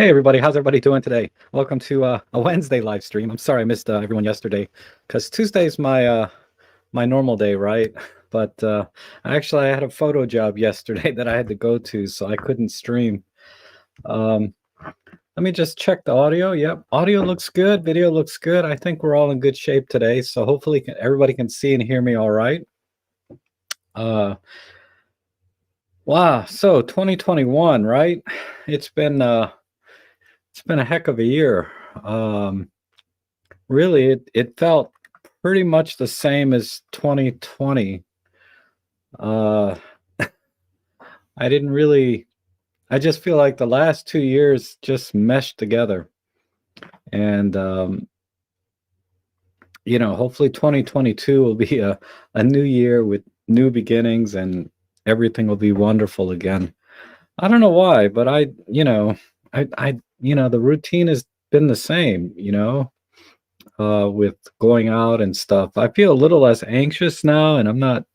Hey everybody, how's everybody doing today? Welcome to a Wednesday live stream. I'm sorry I missed everyone yesterday because Tuesday's my normal day, right? But actually I had a photo job yesterday that I had to go to, so I couldn't stream. Um, Let me just check the audio. Yep, audio looks good, video looks good. I think we're all in good shape today, so hopefully everybody can see and hear me all right. Wow, so 2021, right? It's been it's been a heck of a year. Um, Really, it felt pretty much the same as 2020. Uh, I didn't really. I just feel like the last 2 years just meshed together, and hopefully 2022 will be a new year with new beginnings, and everything will be wonderful again. I don't know why, but the routine has been the same. With going out and stuff. I feel a little less anxious now, and I'm not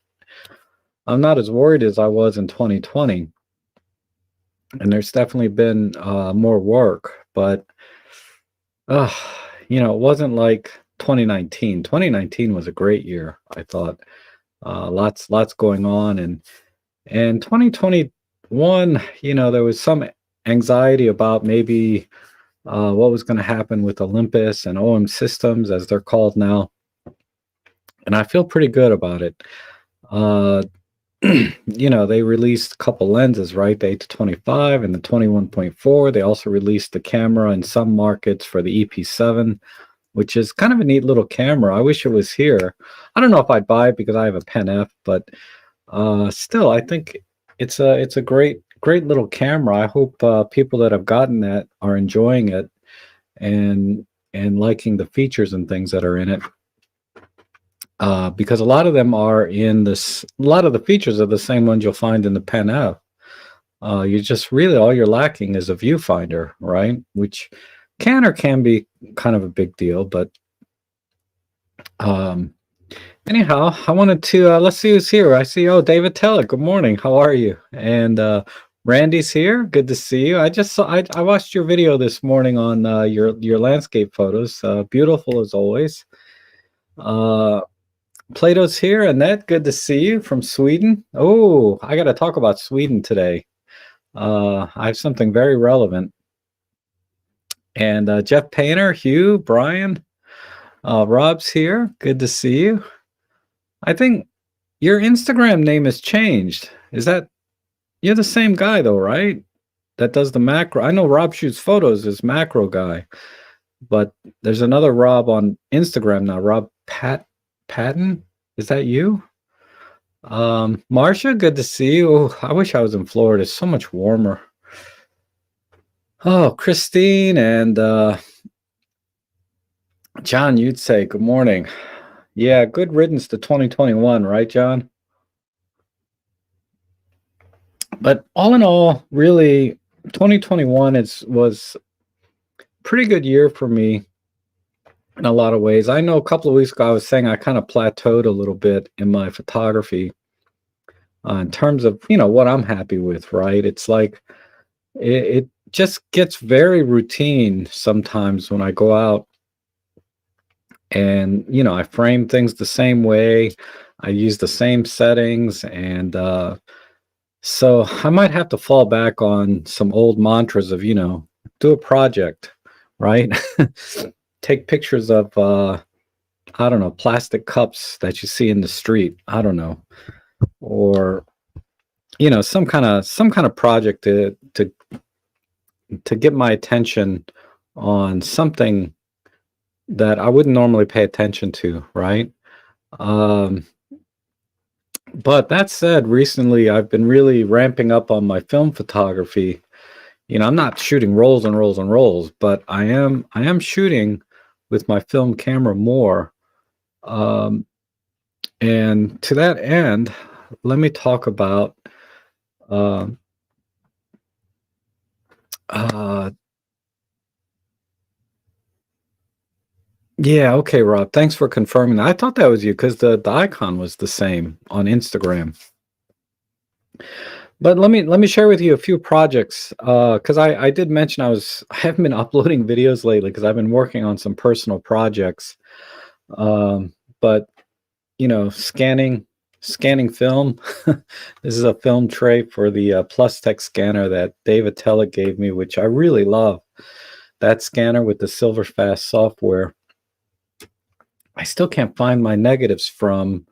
as worried as I was in 2020. And there's definitely been more work, but uh, it wasn't like 2019. 2019 was a great year, I thought. Lots going on, and 2021, there was some anxiety about maybe what was going to happen with Olympus and OM Systems, as they're called now, and I feel pretty good about it. Uh, they released a couple lenses, right? The 8-25 and the 21.4. They also released the camera in some markets for the EP7, which is kind of a neat little camera. I wish it was here. I don't know if I'd buy it because I have a Pen F, but still, I think it's a great little camera. I hope people that have gotten that are enjoying it and liking the features and things that are in it. Because a lot of them are in this. A lot of the features are the same ones you'll find in the Pen F. You just really all you're lacking is a viewfinder, right? Which can be kind of a big deal, but um, anyhow, I wanted to let's see who's here. I see, David Teller. Good morning. How are you? And Randy's here. Good to see you. I watched your video this morning on your landscape photos. Beautiful as always. Plato's here. Annette, good to see you from Sweden. Oh, I got to talk about Sweden today. I have something very relevant. And Jeff Painter, Hugh, Brian, Rob's here. Good to see you. I think your Instagram name has changed. You're the same guy though, right? That does the macro. I know Rob shoots photos as macro guy, but there's another Rob on Instagram now. Rob Patton, is that you? Marcia, good to see you. Oh, I wish I was in Florida. It's so much warmer. Oh, Christine and John, you'd say good morning. Yeah, good riddance to 2021, right, John? But all in all, really, 2021 was pretty good year for me in a lot of ways. I know a couple of weeks ago I was saying I kind of plateaued a little bit in my photography in terms of what I'm happy with, right? It's like it just gets very routine sometimes when I go out, and I frame things the same way, I use the same settings, and so I might have to fall back on some old mantras of do a project, right? Take pictures of I don't know, plastic cups that you see in the street, I don't know, or some kind of project to get my attention on something that I wouldn't normally pay attention to, right? But that said, recently I've been really ramping up on my film photography. I'm not shooting rolls and rolls and rolls, but I am shooting with my film camera more. And to that end, let me talk about yeah, okay, Rob. Thanks for confirming that. I thought that was you because the icon was the same on Instagram. But let me share with you a few projects, because I did mention I haven't been uploading videos lately because I've been working on some personal projects. But scanning film. This is a film tray for the Plus Tech scanner that David Tella gave me, which I really love. That scanner with the Silverfast software. I still can't find my negatives from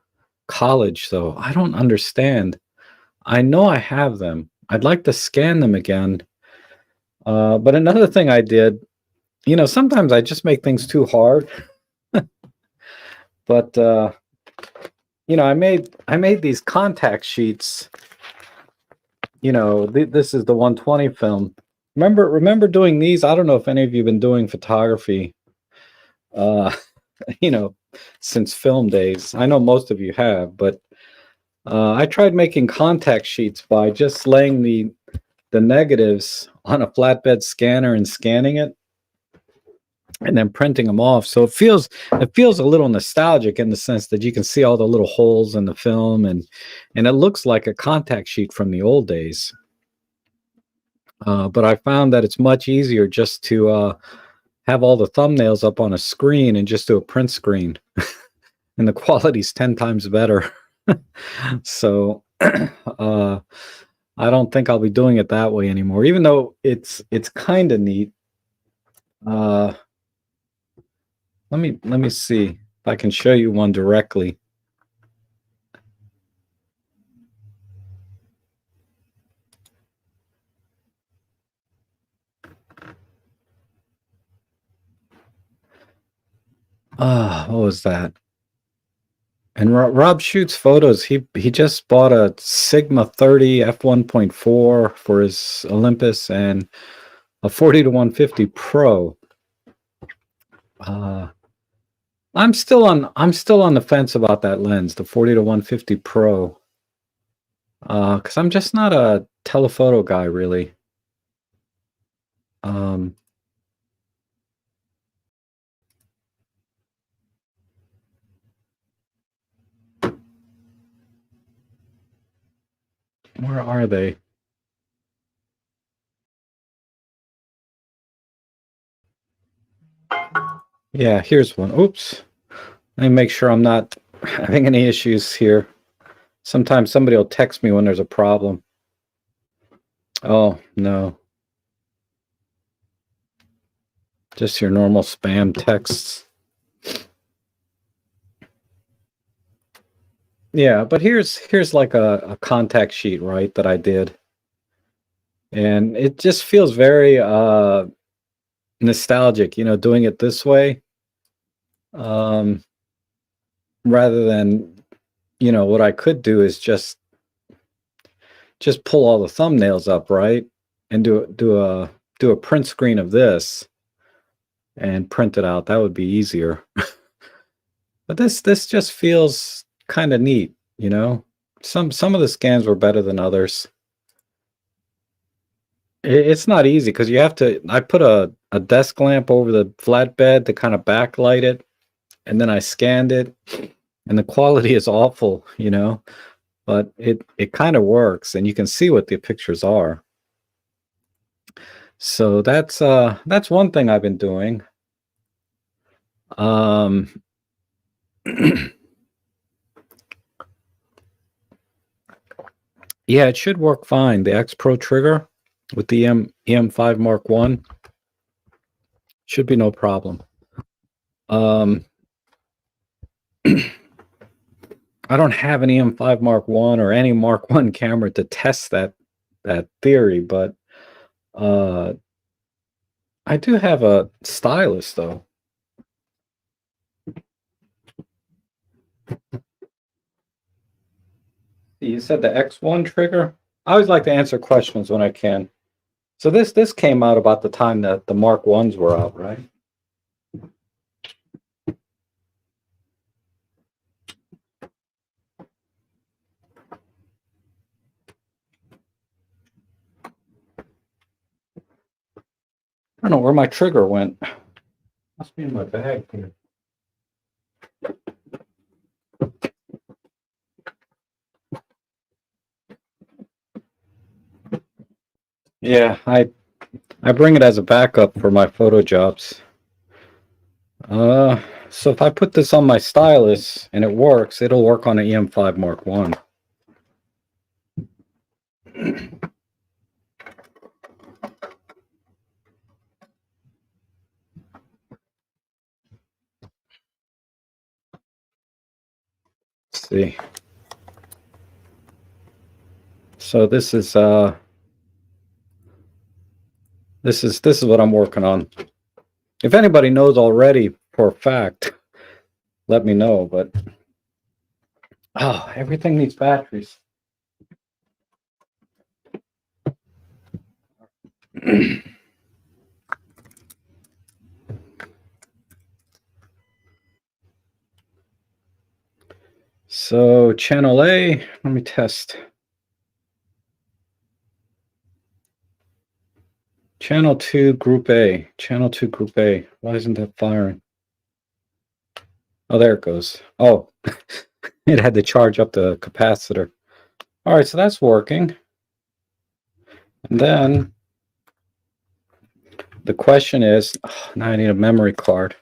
college, though. I don't understand. I know I have them. I'd like to scan them again. But another thing I did, sometimes I just make things too hard. But I made these contact sheets. This is the 120 film. Remember doing these? I don't know if any of you have been doing photography, uh, you know, since film days. I know most of you have, but I tried making contact sheets by just laying the negatives on a flatbed scanner and scanning it, and then printing them off. So it feels a little nostalgic in the sense that you can see all the little holes in the film, and it looks like a contact sheet from the old days. But I found that it's much easier just to have all the thumbnails up on a screen and just do a print screen, and the quality's 10 times better. So I don't think I'll be doing it that way anymore, even though it's kind of neat. Uh, let me see if I can show you one directly. What was that? And Rob shoots photos. He just bought a Sigma 30 f1.4 for his Olympus and a 40 to 150 Pro. Uh, I'm still on the fence about that lens, the 40 to 150 Pro, because I'm just not a telephoto guy really. Um, where are they? Yeah, here's one. Oops. Let me make sure I'm not having any issues here. Sometimes somebody will text me when there's a problem. Oh, no. Just your normal spam texts. Yeah, but here's like a contact sheet, right, that I did. And it just feels very nostalgic, doing it this way. Um, rather than, what I could do is just pull all the thumbnails up, right? And do a print screen of this and print it out. That would be easier. But this just feels kind of neat, you know. Some of the scans were better than others. It's not easy because you have to. I put a desk lamp over the flatbed to kind of backlight it, and then I scanned it, and the quality is awful, but it kind of works, and you can see what the pictures are. So that's one thing I've been doing. Um, yeah, it should work fine. The X Pro trigger with the EM5 Mark One should be no problem. Um, I don't have an EM5 Mark One or any Mark One camera to test that theory, but uh, I do have a stylus though. You said the X1 trigger? I always like to answer questions when I can. So this came out about the time that the Mark Ones were out, right? I don't know where my trigger went. Must be in my bag here. Yeah, I bring it as a backup for my photo jobs. So if I put this on my stylus and it works, it'll work on an EM5 Mark 1. Let's see. So this is what I'm working on. If anybody knows already for a fact, let me know, but oh, everything needs batteries. So channel A, let me test. Channel 2 group A. Channel 2 group A. Why isn't that firing? Oh, there it goes. Oh, it had to charge up the capacitor. All right, so that's working. And then the question is, oh, now I need a memory card.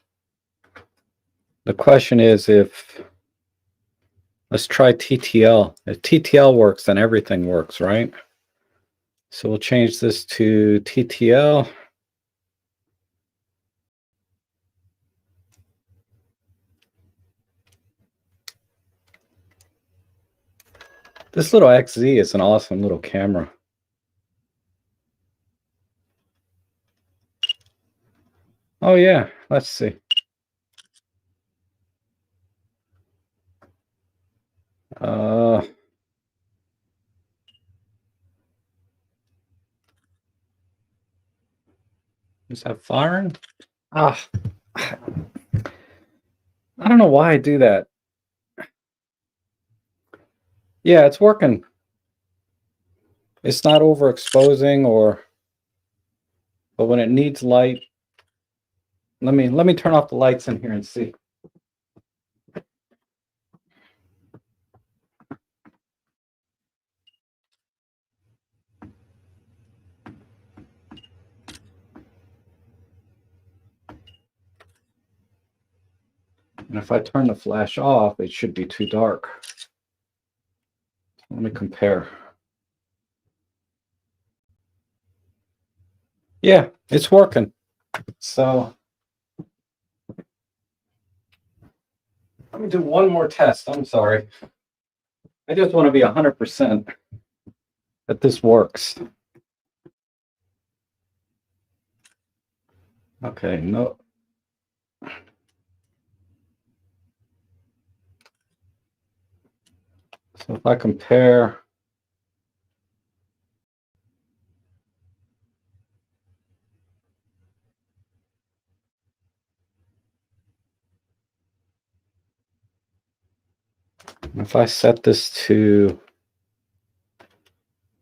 The question is if, let's try TTL. If TTL works, then everything works, right? So we'll change this to TTL. This little XZ is an awesome little camera. Oh yeah, let's see. Is that firing? Ah, I don't know why I do that. Yeah, it's working. It's not overexposing but when it needs light, let me turn off the lights in here and see. And if I turn the flash off, it should be too dark. Let me compare. Yeah, it's working. So let me do one more test. I'm sorry. I just want to be 100% that this works. Okay, no. So if I compare, if I set this to,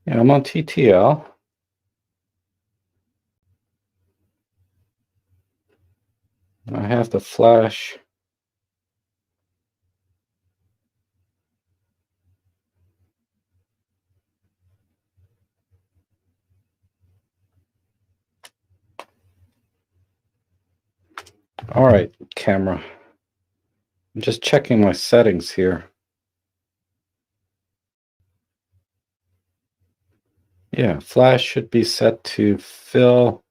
yeah, I'm on TTL. I have the flash. All right, camera. I'm just checking my settings here. Yeah, flash should be set to fill.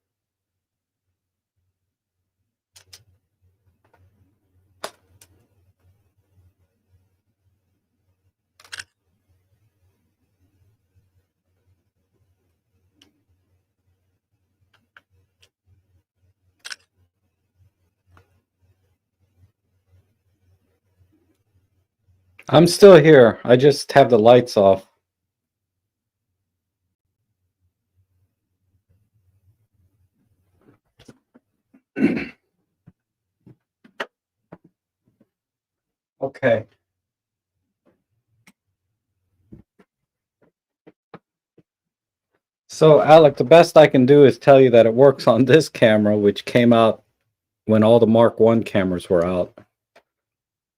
I'm still here. I just have the lights off. Okay. So, Alec, the best I can do is tell you that it works on this camera, which came out when all the Mark 1 cameras were out.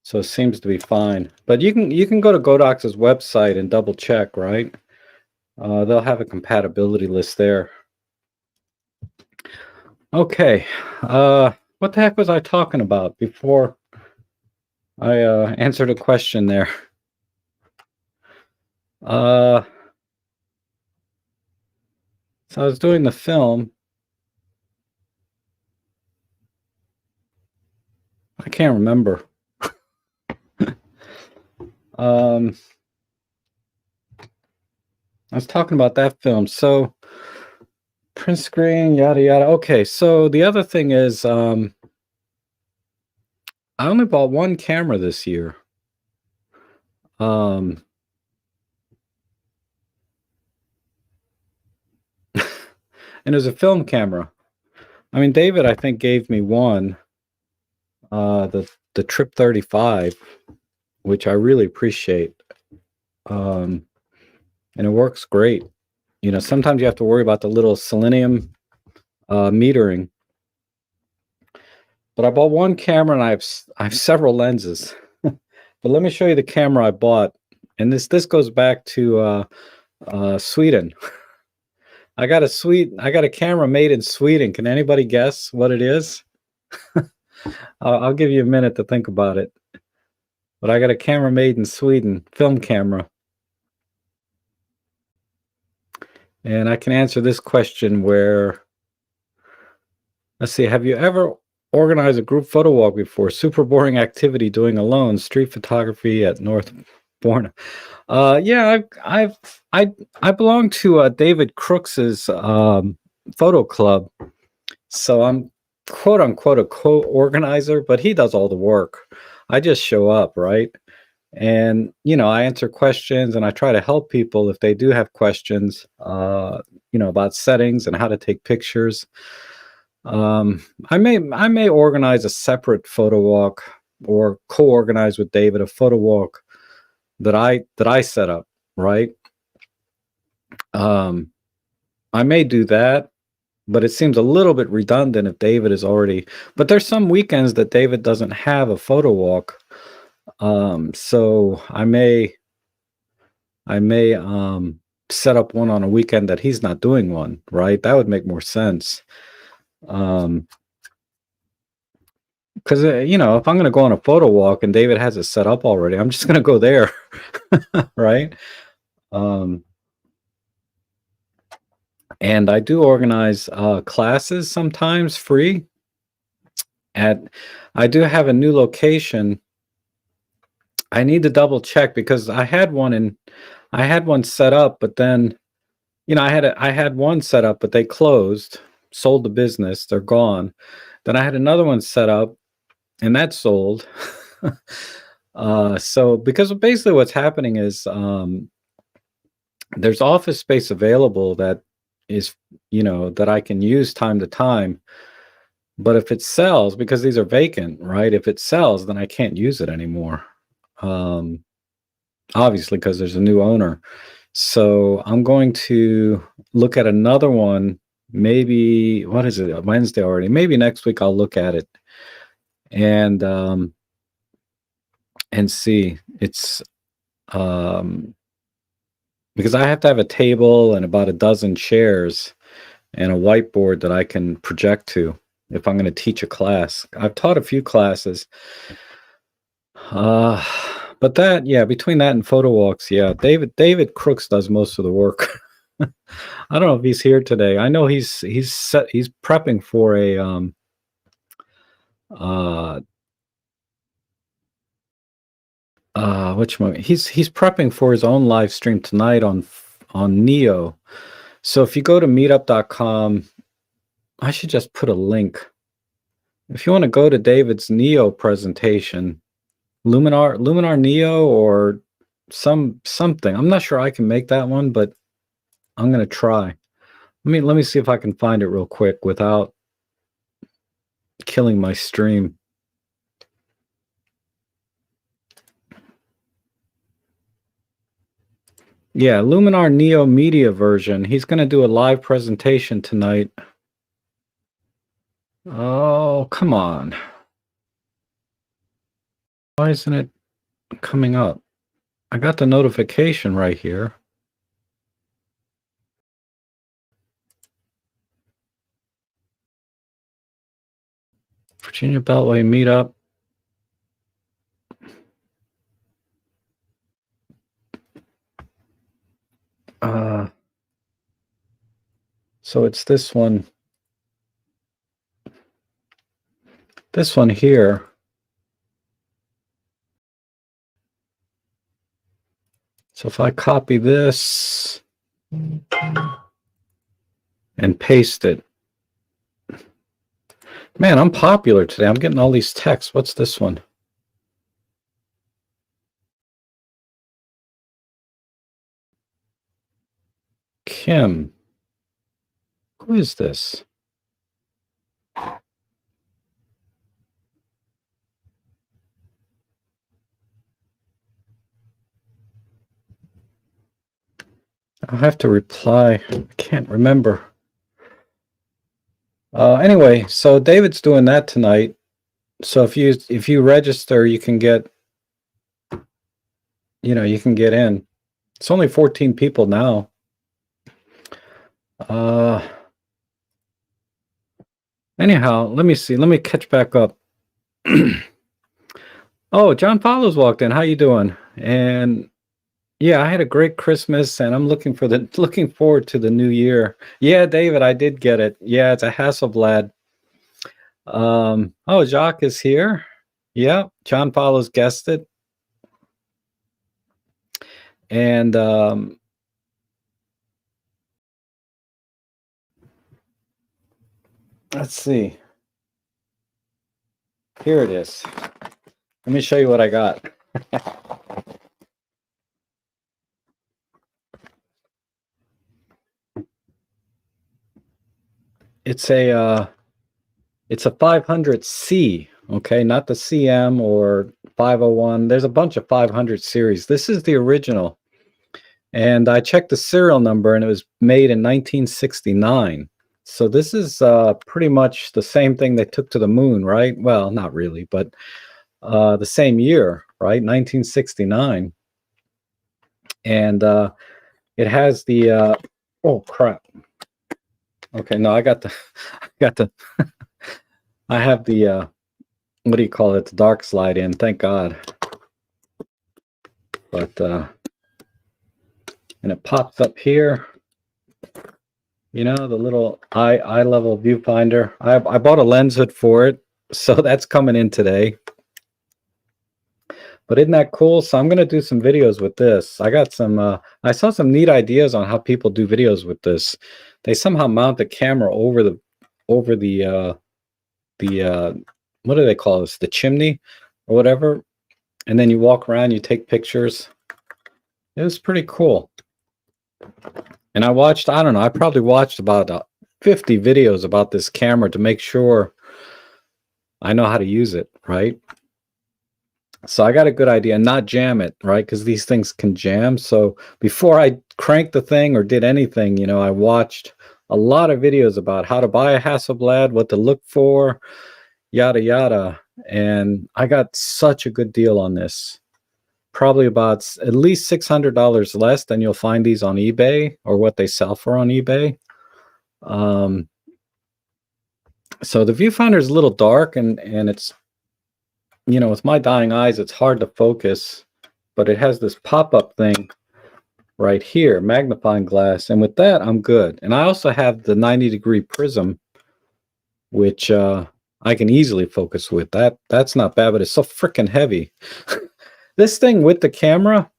So it seems to be fine. But you can go to Godox's website and double check, right? They'll have a compatibility list there. Okay. What the heck was I talking about before I answered a question there? Uh, so I was doing the film. I can't remember. Um, I was talking about that film. So print screen, yada yada. Okay, so the other thing is, I only bought one camera this year. Um, and it was a film camera. I mean, David, I think, gave me one, the Trip 35, which I really appreciate. Um, and it works great. Sometimes you have to worry about the little selenium metering. But I bought one camera and I have several lenses. But let me show you the camera I bought. And this goes back to Sweden. I got a camera made in Sweden. Can anybody guess what it is? I'll give you a minute to think about it. But I got a camera made in Sweden, film camera. And I can answer this question where, let's see, have you ever organized a group photo walk before? Super boring activity doing alone, street photography at North Borna. Yeah, I belong to David Crooks's photo club, so I'm quote unquote a co-organizer, but he does all the work. I just show up, right? And I answer questions and I try to help people if they do have questions, about settings and how to take pictures. I may organize a separate photo walk or co-organize with David a photo walk that I set up, right? Um, I may do that, but it seems a little bit redundant if David is already. But there's some weekends that David doesn't have a photo walk, so I may set up one on a weekend that he's not doing one, right? That would make more sense. Um, because if I'm going to go on a photo walk and David has it set up already, I'm just going to go there, right? Um, and I do organize classes sometimes free. At I do have a new location. I need to double check because I had one set up, but then I had one set up, but they closed, sold the business, they're gone. Then I had another one set up, and that sold. So because basically what's happening is there's office space available that is that I can use time to time. But if it sells, because these are vacant, right? If it sells, then I can't use it anymore. Um, Obviously, because there's a new owner. So I'm going to look at another one. Maybe what is it? Wednesday already. Maybe next week I'll look at it and see. It's um, because I have to have a table and about a dozen chairs and a whiteboard that I can project to if I'm going to teach a class. I've taught a few classes. Uh, but yeah, between that and photo walks, yeah, David Crooks does most of the work. I don't know if he's here today. I know he's prepping for a uh he's prepping for his own live stream tonight on Neo. So if you go to meetup.com, I should just put a link. If you want to go to David's Neo presentation, Luminar Neo or something. I'm not sure I can make that one, but I'm gonna try. Let me see if I can find it real quick without killing my stream. Yeah, Luminar Neo Media version. He's gonna do a live presentation tonight. Oh, come on. Why isn't it coming up? I got the notification right here. Virginia Beltway meetup. So it's this one. This one here. So if I copy this and paste it. Man, I'm popular today. I'm getting all these texts. What's this one? Kim. Who is this? I'll have to reply. I can't remember. Anyway, so David's doing that tonight. So if you register, you can get, you can get in. It's only 14 people now. Anyhow, let me see. Let me catch back up. Oh, John Paulo's walked in. How you doing? And yeah, I had a great Christmas, and I'm looking forward to the new year. Yeah, David, I did get it. Yeah, it's a Hasselblad. Oh, Jacques is here. Yeah, John Paulo's guessed it. And let's see. Here it is. Let me show you what I got. It's a 500C, okay, not the CM or 501. There's a bunch of 500 series. This is the original. And I checked the serial number, and it was made in 1969. So this is pretty much the same thing they took to the moon, right? Well, not really, but the same year, right? 1969. And it has the oh crap. Okay, no, I I have the what do you call it? The dark slide in, thank God. But and it pops up here. The little eye level viewfinder. I bought a lens hood for it, so that's coming in today. But isn't that cool? So I'm going to do some videos with this. I got some, I saw some neat ideas on how people do videos with this. They somehow mount the camera over the, what do they call this? The chimney or whatever. And then you walk around, you take pictures. It was pretty cool. And I don't know, I probably watched about 50 videos about this camera to make sure I know how to use it, right? So I got a good idea, not jam it, right? Because these things can jam. So before I cranked the thing or did anything, I watched a lot of videos about how to buy a Hasselblad, what to look for, yada, yada. And I got such a good deal on this. Probably about at least $600 less than you'll find these on eBay or what they sell for on eBay. So the viewfinder is a little dark, and it's, with my dying eyes, it's hard to focus, but it has this pop-up thing right here, magnifying glass, and with that, I'm good. And I also have the 90-degree prism, which I can easily focus with. That's not bad, but it's so freaking heavy. This thing with the camera,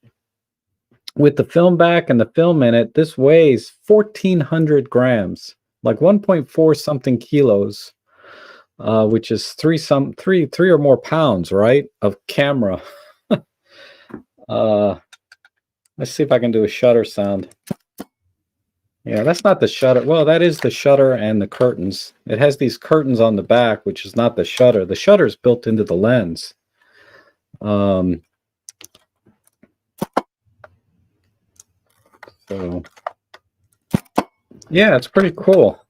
with the film back and the film in it, this weighs 1,400 grams, like 1.4 something kilos, which is three or more pounds, right, of camera. Let's see if I can do a shutter sound. Yeah, that's not the shutter. Well, that is the shutter and the curtains. It has these curtains on the back, which is not the shutter. The shutter is built into the lens. So yeah, it's pretty cool.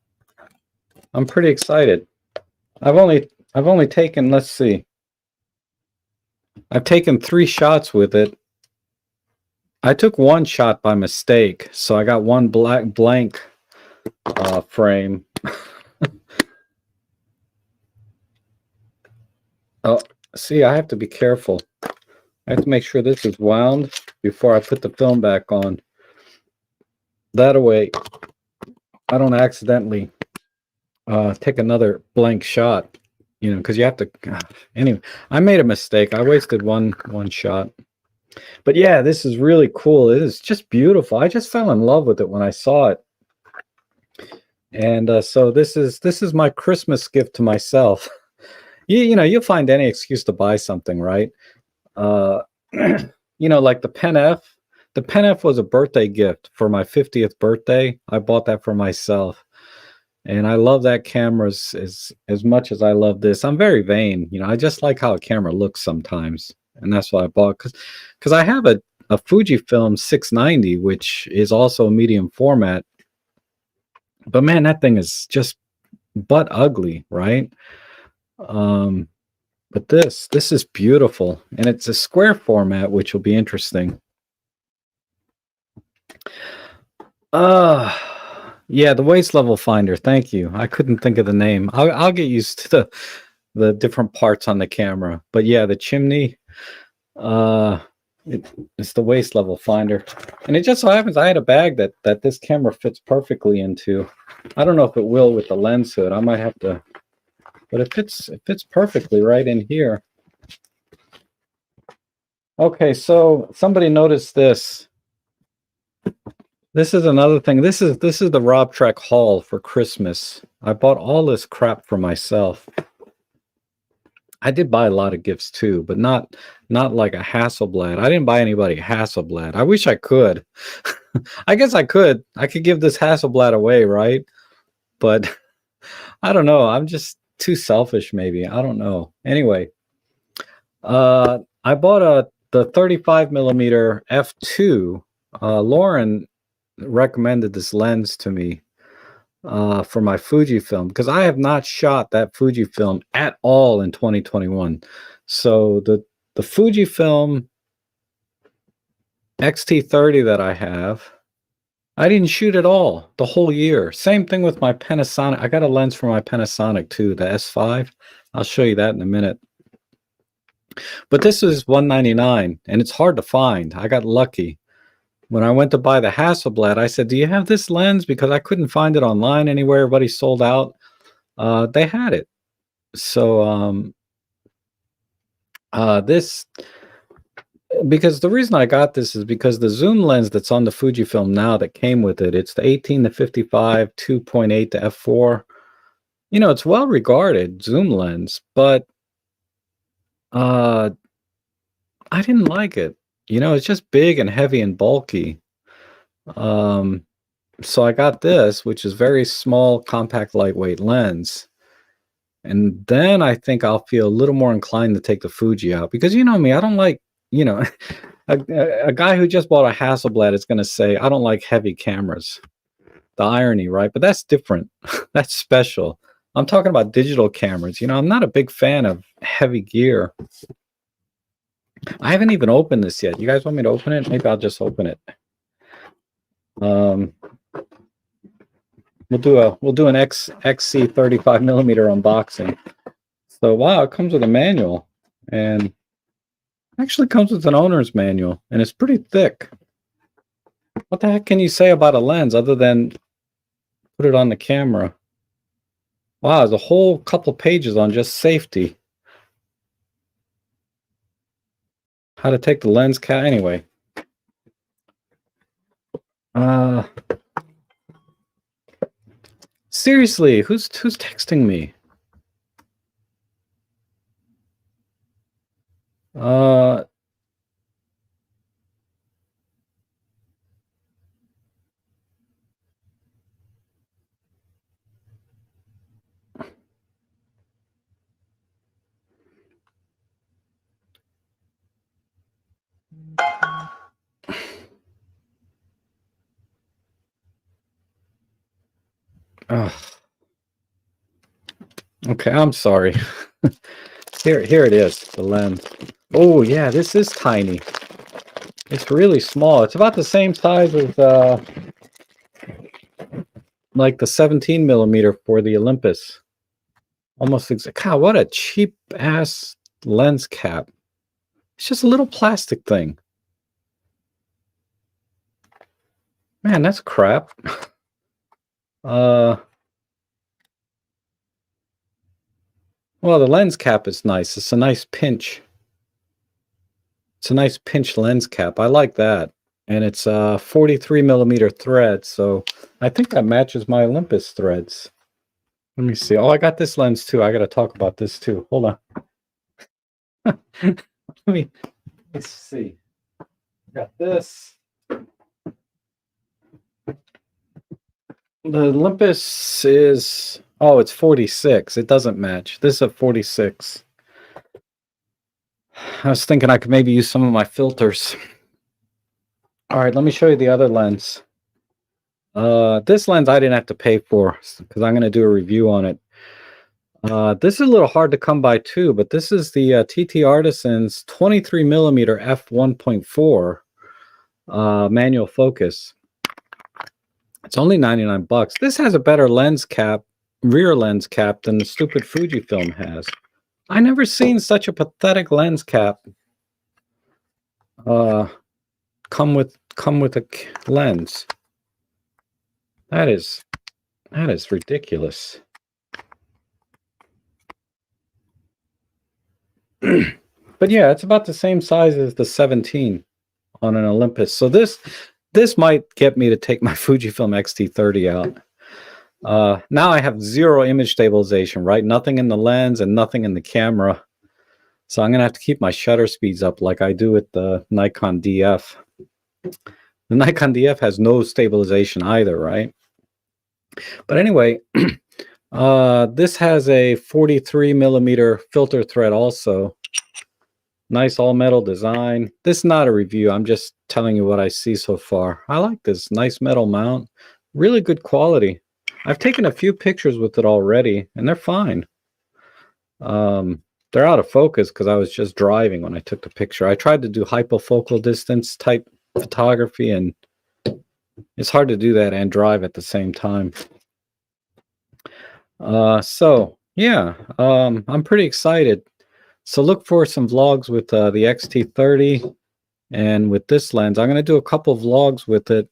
I'm pretty excited. I've only taken, let's see. I've taken 3 shots with it. I took 1 shot by mistake, so I got one blank frame. Oh, see, I have to be careful. I have to make sure this is wound before I put the film back on. That way, I don't accidentally take another blank shot. You know, because you have to. Anyway, I made a mistake. I wasted one shot. But yeah, this is really cool. It is just beautiful. I just fell in love with it when I saw it. And so this is my Christmas gift to myself. You know, you'll find any excuse to buy something, right? Uh, you know, like the Pen F. The Pen F was a birthday gift for my 50th birthday. I bought that for myself, and I love that camera as much as I love this. I'm very vain, you know. I just like how a camera looks sometimes, and that's why I bought because I have a Fujifilm 690, which is also a medium format. But man, that thing is just butt ugly, right? Um, but this is beautiful, and it's a square format, which will be interesting. Uh yeah, the waist level finder. Thank you. I couldn't think of the name. I'll get used to the different parts on the camera. But yeah, the chimney. Uh, it's the waist level finder, and it just so happens I had a bag that this camera fits perfectly into. I don't know if it will with the lens hood. I might have to, but it fits perfectly right in here. Okay, so somebody noticed this. This is another thing. This is the Rob Trek haul for Christmas. I bought all this crap for myself. I did buy a lot of gifts too, but not like a Hasselblad. I didn't buy anybody a Hasselblad. I wish I could. I guess I could. I could give this Hasselblad away, right? But I don't know. I'm just too selfish, maybe. I don't know. Anyway, I bought the 35 millimeter f2. Lauren recommended this lens to me for my Fujifilm because I have not shot that Fujifilm at all in 2021. So the Fujifilm X-T30 that I have, I didn't shoot at all the whole year. Same thing with my Panasonic. I got a lens for my Panasonic too, the S5. I'll show you that in a minute. But this is $199 and it's hard to find. I got lucky. When I went to buy the Hasselblad, I said, "Do you have this lens?" Because I couldn't find it online anywhere. Everybody sold out. They had it. So this because the reason I got this is because the zoom lens that's on the Fujifilm now that came with it, it's the 18 to 55, 2.8 to f4. You know, it's well regarded zoom lens, but uh, I didn't like it. You know, it's just big and heavy and bulky. So I got this, which is very small, compact, lightweight lens. And then I think I'll feel a little more inclined to take the Fuji out because you know me, I don't like, you know, a guy who just bought a Hasselblad is going to say, I don't like heavy cameras. The irony, right? But that's different. That's special. I'm talking about digital cameras. You know, I'm not a big fan of heavy gear. I haven't even opened this yet. You guys want me to open it? Maybe I'll just open it. We'll do an XC 35 millimeter unboxing. So wow, it comes with a manual and actually comes with an owner's manual and it's pretty thick. What the heck can you say about a lens other than put it on the camera? Wow, there's a whole couple pages on just safety. How to take the lens cap. Anyway. Seriously, who's texting me? Okay, I'm sorry. Here it is, the lens. Oh yeah, this is tiny. It's really small. It's about the same size as like the 17 millimeter for the Olympus. Almost exact. God, what a cheap ass lens cap. It's just a little plastic thing. Man, that's crap. Well, the lens cap is nice. It's a nice pinch. It's a nice pinch lens cap. I like that. And it's a 43 millimeter thread, so I think that matches my Olympus threads. Let me see. Oh, I got this lens too. I got to talk about this too. Hold on. Let's see. Got this. The Olympus is, oh, it's 46. It doesn't match. This is a 46. I was thinking I could maybe use some of my filters. All right, let me show you the other lens. This lens I didn't have to pay for because I'm going to do a review on it. This is a little hard to come by too, but this is the TT Artisan's 23 millimeter f1.4 manual focus. It's only 99 bucks. This has a better lens cap, rear lens cap, than the stupid Fujifilm has. I never seen such a pathetic lens cap come with a lens. That is ridiculous. But yeah, it's about the same size as the 17 on an Olympus. So this might get me to take my Fujifilm X-T30 out. Now I have zero image stabilization, right? Nothing in the lens and nothing in the camera. So I'm going to have to keep my shutter speeds up like I do with the Nikon DF. The Nikon DF has no stabilization either, right? But anyway, this has a 43 millimeter filter thread also. Nice all metal design. This is not a review. I'm just telling you what I see so far. I like this nice metal mount. Really good quality. I've taken a few pictures with it already, and they're fine. They're out of focus because I was just driving when I took the picture. I tried to do hyperfocal distance type photography, and it's hard to do that and drive at the same time. So yeah, I'm pretty excited. So look for some vlogs with the X-T30 and with this lens. I'm going to do a couple vlogs with it,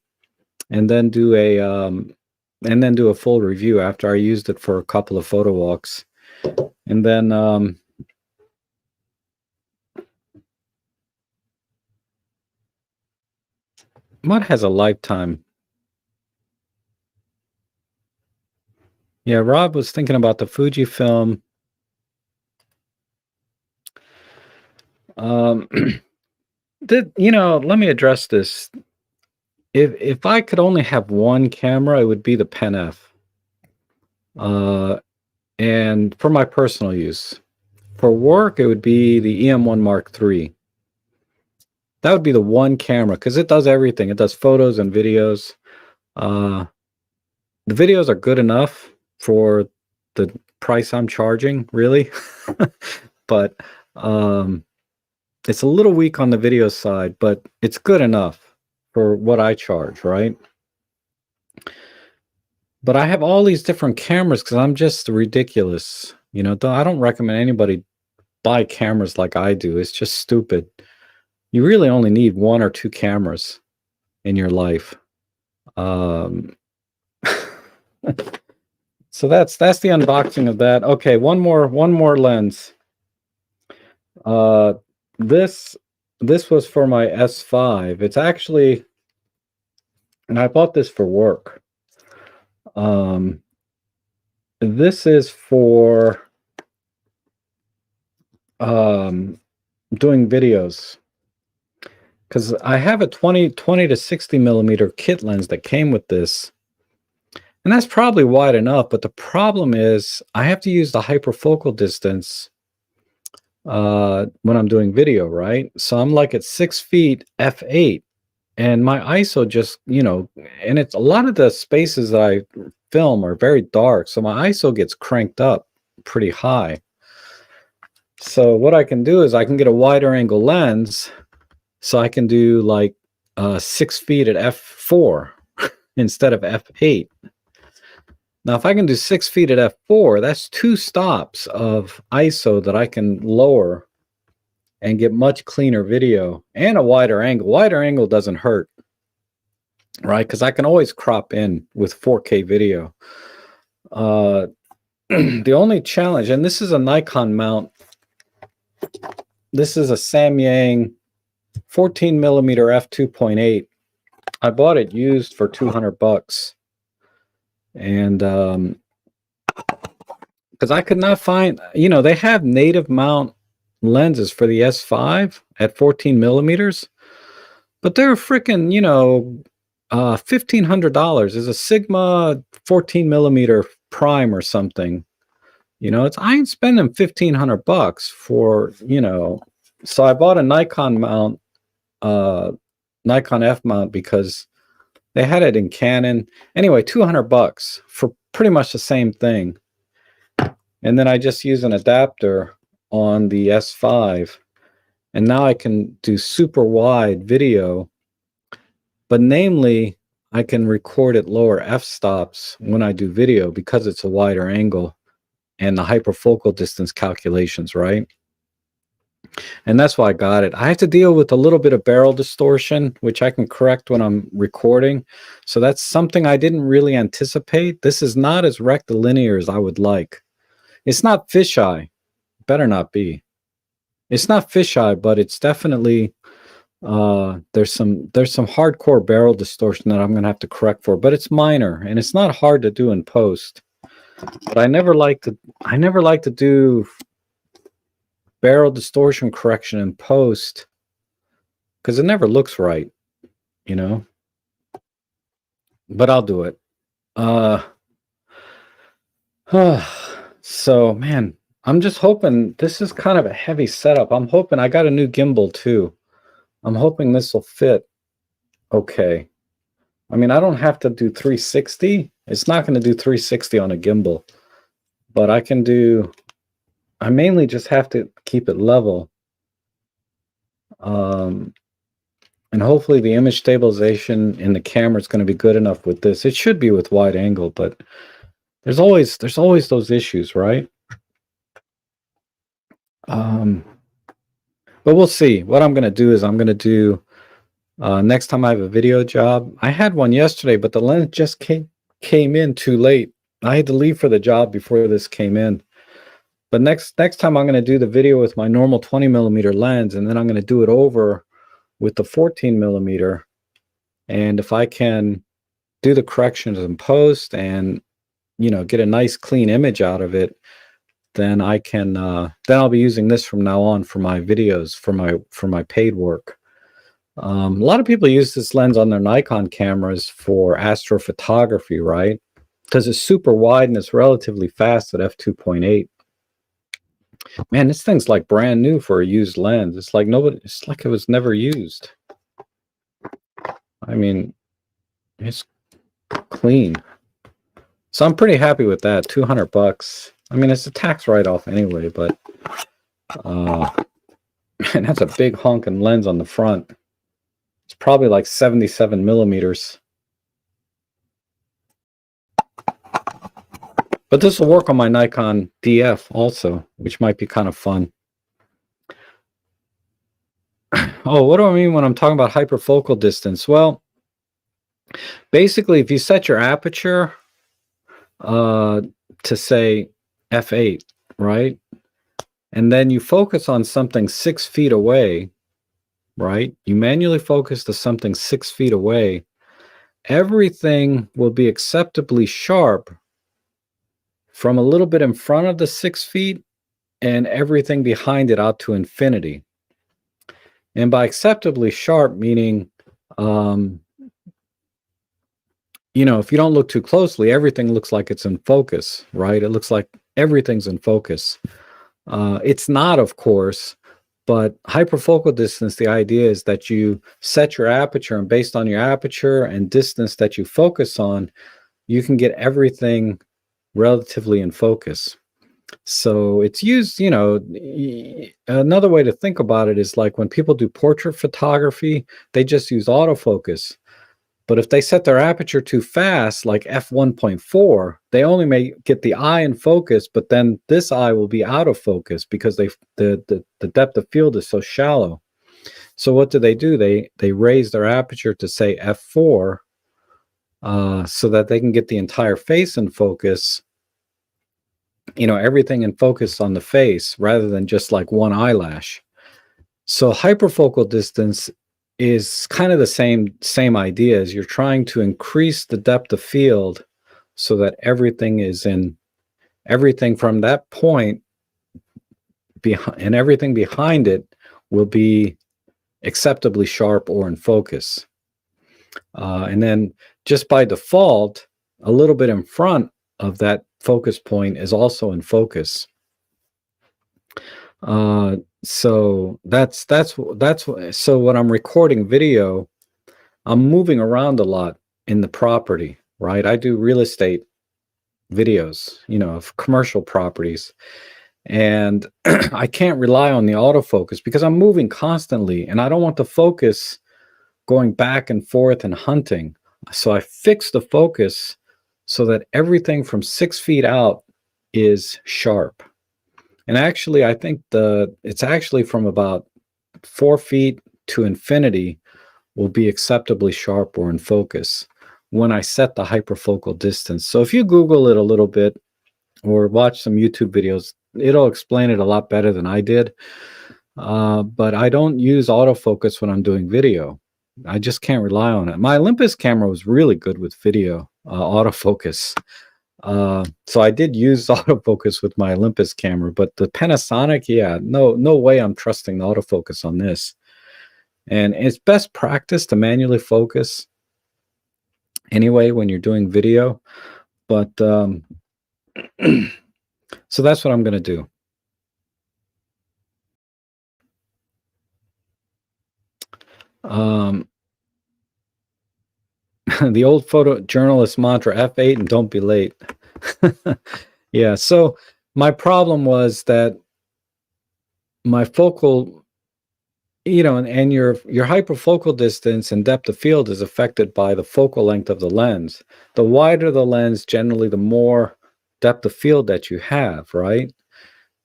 and then do a full review after I used it for a couple of photo walks. And then what has a lifetime? Yeah, Rob was thinking about the Fujifilm. Let me address this. If I could only have one camera, it would be the Pen F. And for my personal use. For work, it would be the EM1 Mark III. That would be the one camera because it does everything. It does photos and videos. The videos are good enough for the price I'm charging, really. But it's a little weak on the video side, but it's good enough for what I charge, right? But I have all these different cameras because I'm just ridiculous. I don't recommend anybody buy cameras like I do. It's just stupid. You really only need one or two cameras in your life. So that's the unboxing of that. Okay, one more lens. This was for my S5. It's actually, and I bought this for work. This is for doing videos, because I have a 20 to 60 millimeter kit lens that came with this, and that's probably wide enough. But the problem is I have to use the hyperfocal distance when I'm doing video, right? So I'm like at 6 feet f8, and my ISO just, and it's a lot of the spaces that I film are very dark, so my ISO gets cranked up pretty high. So what I can do is I can get a wider angle lens, so I can do like 6 feet at f4 instead of f8. Now, if I can do 6 feet at f4, that's 2 stops of ISO that I can lower and get much cleaner video and a wider angle. Wider angle doesn't hurt, right? Because I can always crop in with 4K video. The only challenge, and this is a Nikon mount. This is a Samyang 14 millimeter f2.8. I bought it used for $200, and because I could not find, they have native mount lenses for the S5 at 14 millimeters, but they're freaking, $1,500 is a Sigma 14 millimeter prime or something. I ain't spending $1,500 for, so I bought a Nikon mount, Nikon F mount, because they had it in Canon. Anyway, $200 for pretty much the same thing. And then I just use an adapter on the S5, and now I can do super wide video, but namely I can record at lower f-stops when I do video because it's a wider angle and the hyperfocal distance calculations, right? And that's why I got it. I have to deal with a little bit of barrel distortion, which I can correct when I'm recording. So that's something I didn't really anticipate. This is not as rectilinear as I would like. It's not fisheye. Better not be. It's not fisheye, but it's definitely there's some hardcore barrel distortion that I'm gonna have to correct for, but it's minor and it's not hard to do in post. But I never like to do barrel distortion correction in post because it never looks right, but I'll do it. So man, I'm just hoping this is kind of a heavy setup. I'm hoping I got a new gimbal too. I'm hoping this will fit okay. I mean, I don't have to do 360. It's not going to do 360 on a gimbal, but I mainly just have to keep it level. And hopefully the image stabilization in the camera is going to be good enough with this. It should be with wide angle, but there's always those issues, right? But we'll see. What I'm going to do is I'm going to do next time I have a video job. I had one yesterday, but the lens just came in too late. I had to leave for the job before this came in. But next time I'm going to do the video with my normal 20 millimeter lens, and then I'm going to do it over with the 14 millimeter. And if I can do the corrections in post and get a nice clean image out of it, then I can then I'll be using this from now on for my videos, for my paid work. A lot of people use this lens on their Nikon cameras for astrophotography, right? Because it's super wide and it's relatively fast at f2.8. Man, this thing's like brand new for a used lens. It's like it was never used. I mean, it's clean. So I'm pretty happy with that. $200. I mean, it's a tax write-off anyway, but man, that's a big honking lens on the front. It's probably like 77 millimeters. But this will work on my Nikon DF also, which might be kind of fun. Oh, what do I mean when I'm talking about hyperfocal distance? Well, basically, if you set your aperture to say f8, right? And then you focus on something 6 feet away, right? You manually focus to something 6 feet away. Everything will be acceptably sharp from a little bit in front of the 6 feet and everything behind it out to infinity. And by acceptably sharp, meaning, if you don't look too closely, everything looks like it's in focus, right? It looks like everything's in focus. It's not, of course, but hyperfocal distance, the idea is that you set your aperture, and based on your aperture and distance that you focus on, you can get everything relatively in focus. So it's used, another way to think about it is like when people do portrait photography, they just use autofocus. But if they set their aperture too fast, like f1.4, they only may get the eye in focus, but then this eye will be out of focus because the depth of field is so shallow. So what do? They raise their aperture to say f4, so that they can get the entire face in focus, everything in focus on the face rather than just like one eyelash. So hyperfocal distance is kind of the same idea, as you're trying to increase the depth of field so that everything from that point behind and everything behind it will be acceptably sharp or in focus. And then just by default, a little bit in front of that focus point is also in focus. So so when I'm recording video, I'm moving around a lot in the property, right? I do real estate videos, of commercial properties, and I can't rely on the autofocus because I'm moving constantly and I don't want the focus going back and forth and hunting. So I fix the focus so that everything from 6 feet out is sharp. And actually, I think it's actually from about 4 feet to infinity will be acceptably sharp or in focus when I set the hyperfocal distance. So if you Google it a little bit or watch some YouTube videos, it'll explain it a lot better than I did. But I don't use autofocus when I'm doing video. I just can't rely on it. My Olympus camera was really good with video autofocus. So I did use autofocus with my Olympus camera, but the Panasonic, yeah, no way I'm trusting the autofocus on this. And it's best practice to manually focus anyway when you're doing video. But so that's what I'm going to do. The old photojournalist mantra, F8 and don't be late. Yeah, so my problem was that my focal, and your hyperfocal distance and depth of field is affected by the focal length of the lens. The wider the lens, generally the more depth of field that you have, right?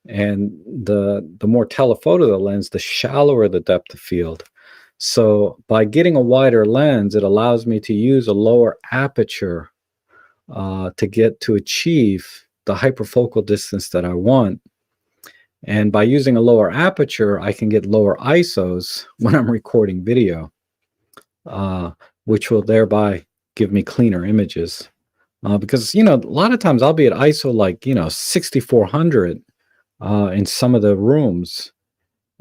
And the more telephoto the lens, the shallower the depth of field. So by getting a wider lens, it allows me to use a lower aperture to achieve the hyperfocal distance that I want. And by using a lower aperture, I can get lower ISOs when I'm recording video, which will thereby give me cleaner images. Because, a lot of times I'll be at ISO like, 6400 in some of the rooms.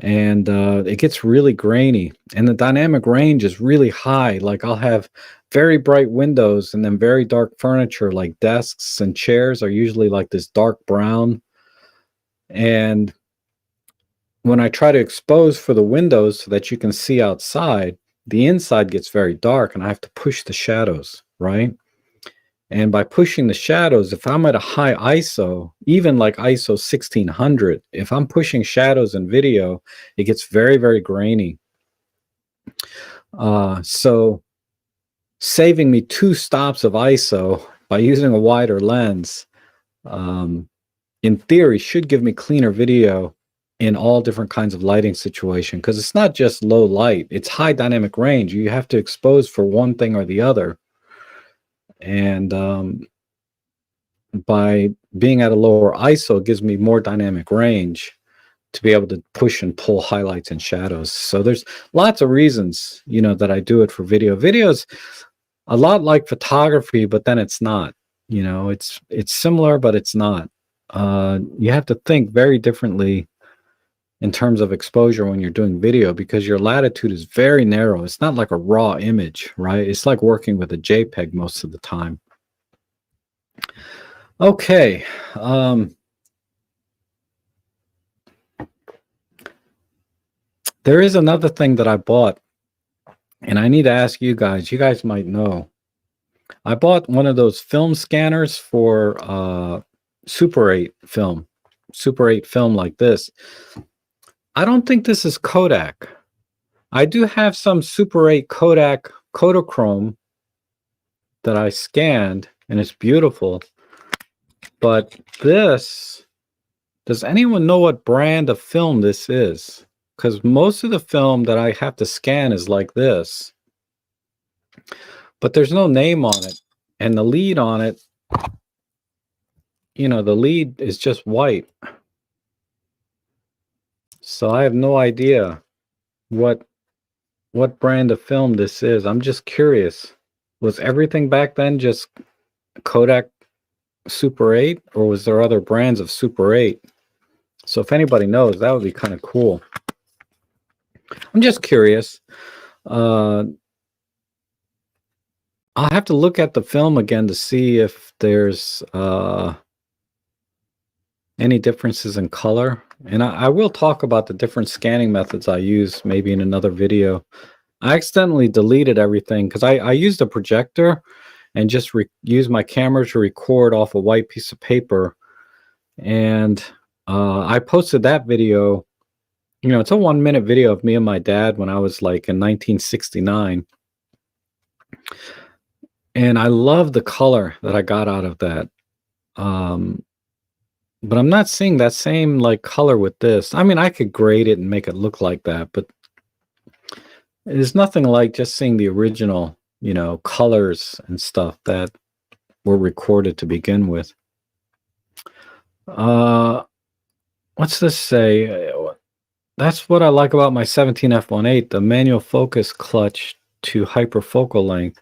And it gets really grainy, and the dynamic range is really high. Like I'll have very bright windows and then very dark furniture, like desks and chairs are usually like this dark brown. And when I try to expose for the windows so that you can see outside, the inside gets very dark and I have to push the shadows, right? And by pushing the shadows, if I'm at a high ISO, even like ISO 1600, if I'm pushing shadows in video, it gets very, very grainy. So saving me 2 stops of ISO by using a wider lens, in theory, should give me cleaner video in all different kinds of lighting situation, because it's not just low light, it's high dynamic range. You have to expose for one thing or the other. And by being at a lower ISO, it gives me more dynamic range to be able to push and pull highlights and shadows. So there's lots of reasons, that I do it for video. Video's a lot like photography, but then it's not. It's similar, but it's not. You have to think very differently in terms of exposure when you're doing video, because your latitude is very narrow. It's not like a raw image, right? It's like working with a JPEG most of the time. Okay. There is another thing that I bought, and I need to ask you guys. You guys might know. I bought one of those film scanners for Super 8 film. Super 8 film like this. I don't think this is Kodak. I do have some Super 8 Kodak Kodachrome that I scanned, and it's beautiful. But this, does anyone know what brand of film this is? Because most of the film that I have to scan is like this, but there's no name on it. And the lead on it, you know, the lead is just white. So I have no idea what brand of film this is. I'm just curious. Was everything back then just Kodak Super 8, or was there other brands of Super 8? So if anybody knows, that would be kind of cool. I'm just curious. I'll have to look at the film again to see if there's any differences in color. And I will talk about the different scanning methods I use maybe in another video. I accidentally deleted everything because I used a projector and just used my camera to record off a white piece of paper. And I posted that video. You know, it's a 1-minute video of me and my dad when I was like in 1969. And I love the color that I got out of that. But I'm not seeing that same like color with this. I mean, I could grade it and make it look like that, but there's nothing like just seeing the original, you know, colors and stuff that were recorded to begin with. What's this say? That's what I like about my 17 f1.8, the manual focus clutch to hyperfocal length.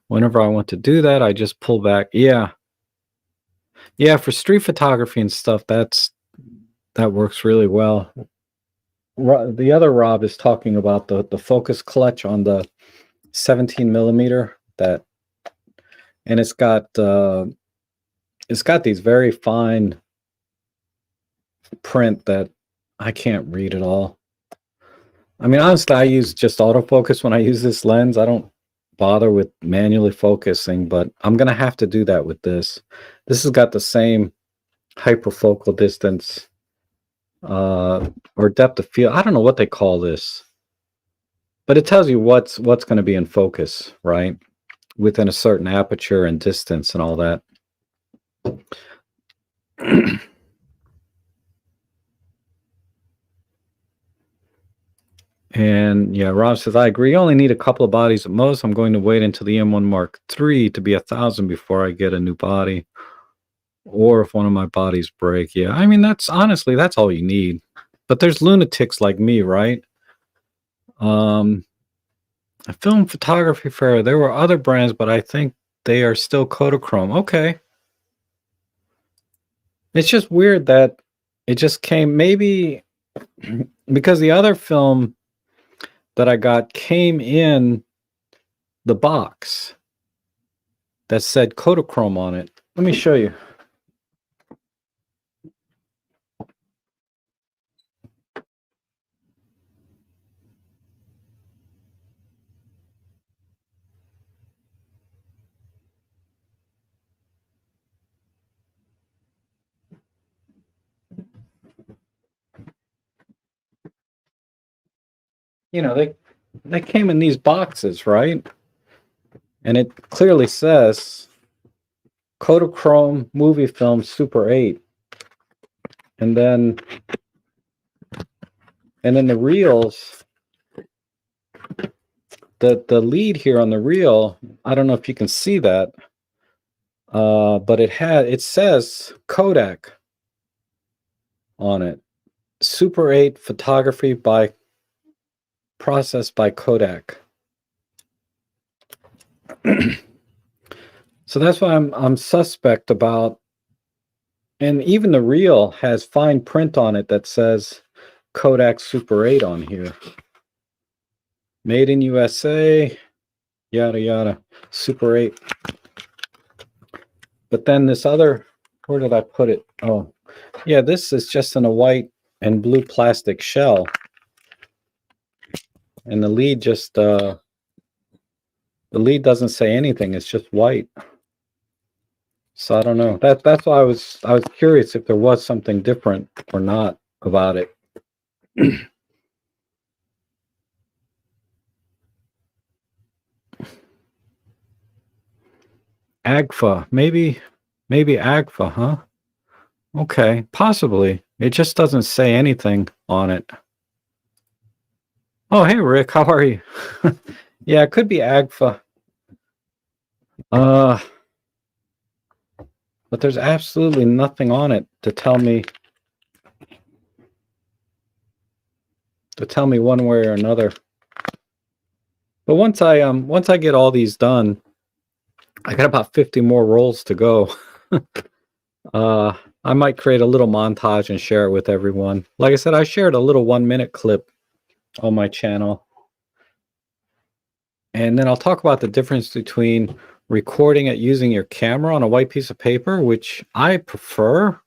Whenever I want to do that, I just pull back. Yeah, for street photography and stuff, that works really well. The other Rob is talking about the focus clutch on the 17 millimeter, that, and it's got these very fine print that I can't read at all. I mean, honestly, I use just autofocus when I use this lens. I don't bother with manually focusing, but I'm gonna have to do that with this. This has got the same hyperfocal distance or depth of field. I don't know what they call this, but it tells you what's going to be in focus, right, within a certain aperture and distance and all that. And yeah, Rob says, I agree. You only need a couple of bodies at most. I'm going to wait until the M1 Mark III to be 1,000 before I get a new body, or if one of my bodies break. Yeah, I mean, that's honestly, that's all you need. But there's lunatics like me, right? A film photography fair. There were other brands, but I think they are still Kodachrome. Okay. It's just weird that it just came, maybe because the other film that I got came in the box that said Kodachrome on it. Let me show you. You know, they came in these boxes, right? And it clearly says Kodachrome movie film Super 8. And then the reels, the lead here on the reel, I don't know if you can see that, but it says Kodak on it. Super 8 photography by processed by Kodak. So that's why I'm suspect about. And even the reel has fine print on it that says Kodak Super 8 on here. Made in USA, yada yada, Super 8. But then this other, where did I put it? Oh, yeah, this is just in a white and blue plastic shell. And the lead just, the lead doesn't say anything, it's just white. So I don't know. That's why I was curious if there was something different or not about it. Agfa. Maybe Agfa, huh? Okay, possibly. It just doesn't say anything on it. Oh, hey Rick, how are you? Yeah, it could be Agfa. Uh, but there's absolutely nothing on it to tell me one way or another. But once I get all these done, I got about 50 more rolls to go. uh I might create a little montage and share it with everyone. Like I said, I shared a little 1-minute clip on my channel. And then I'll talk about the difference between recording it using your camera on a white piece of paper, which I prefer.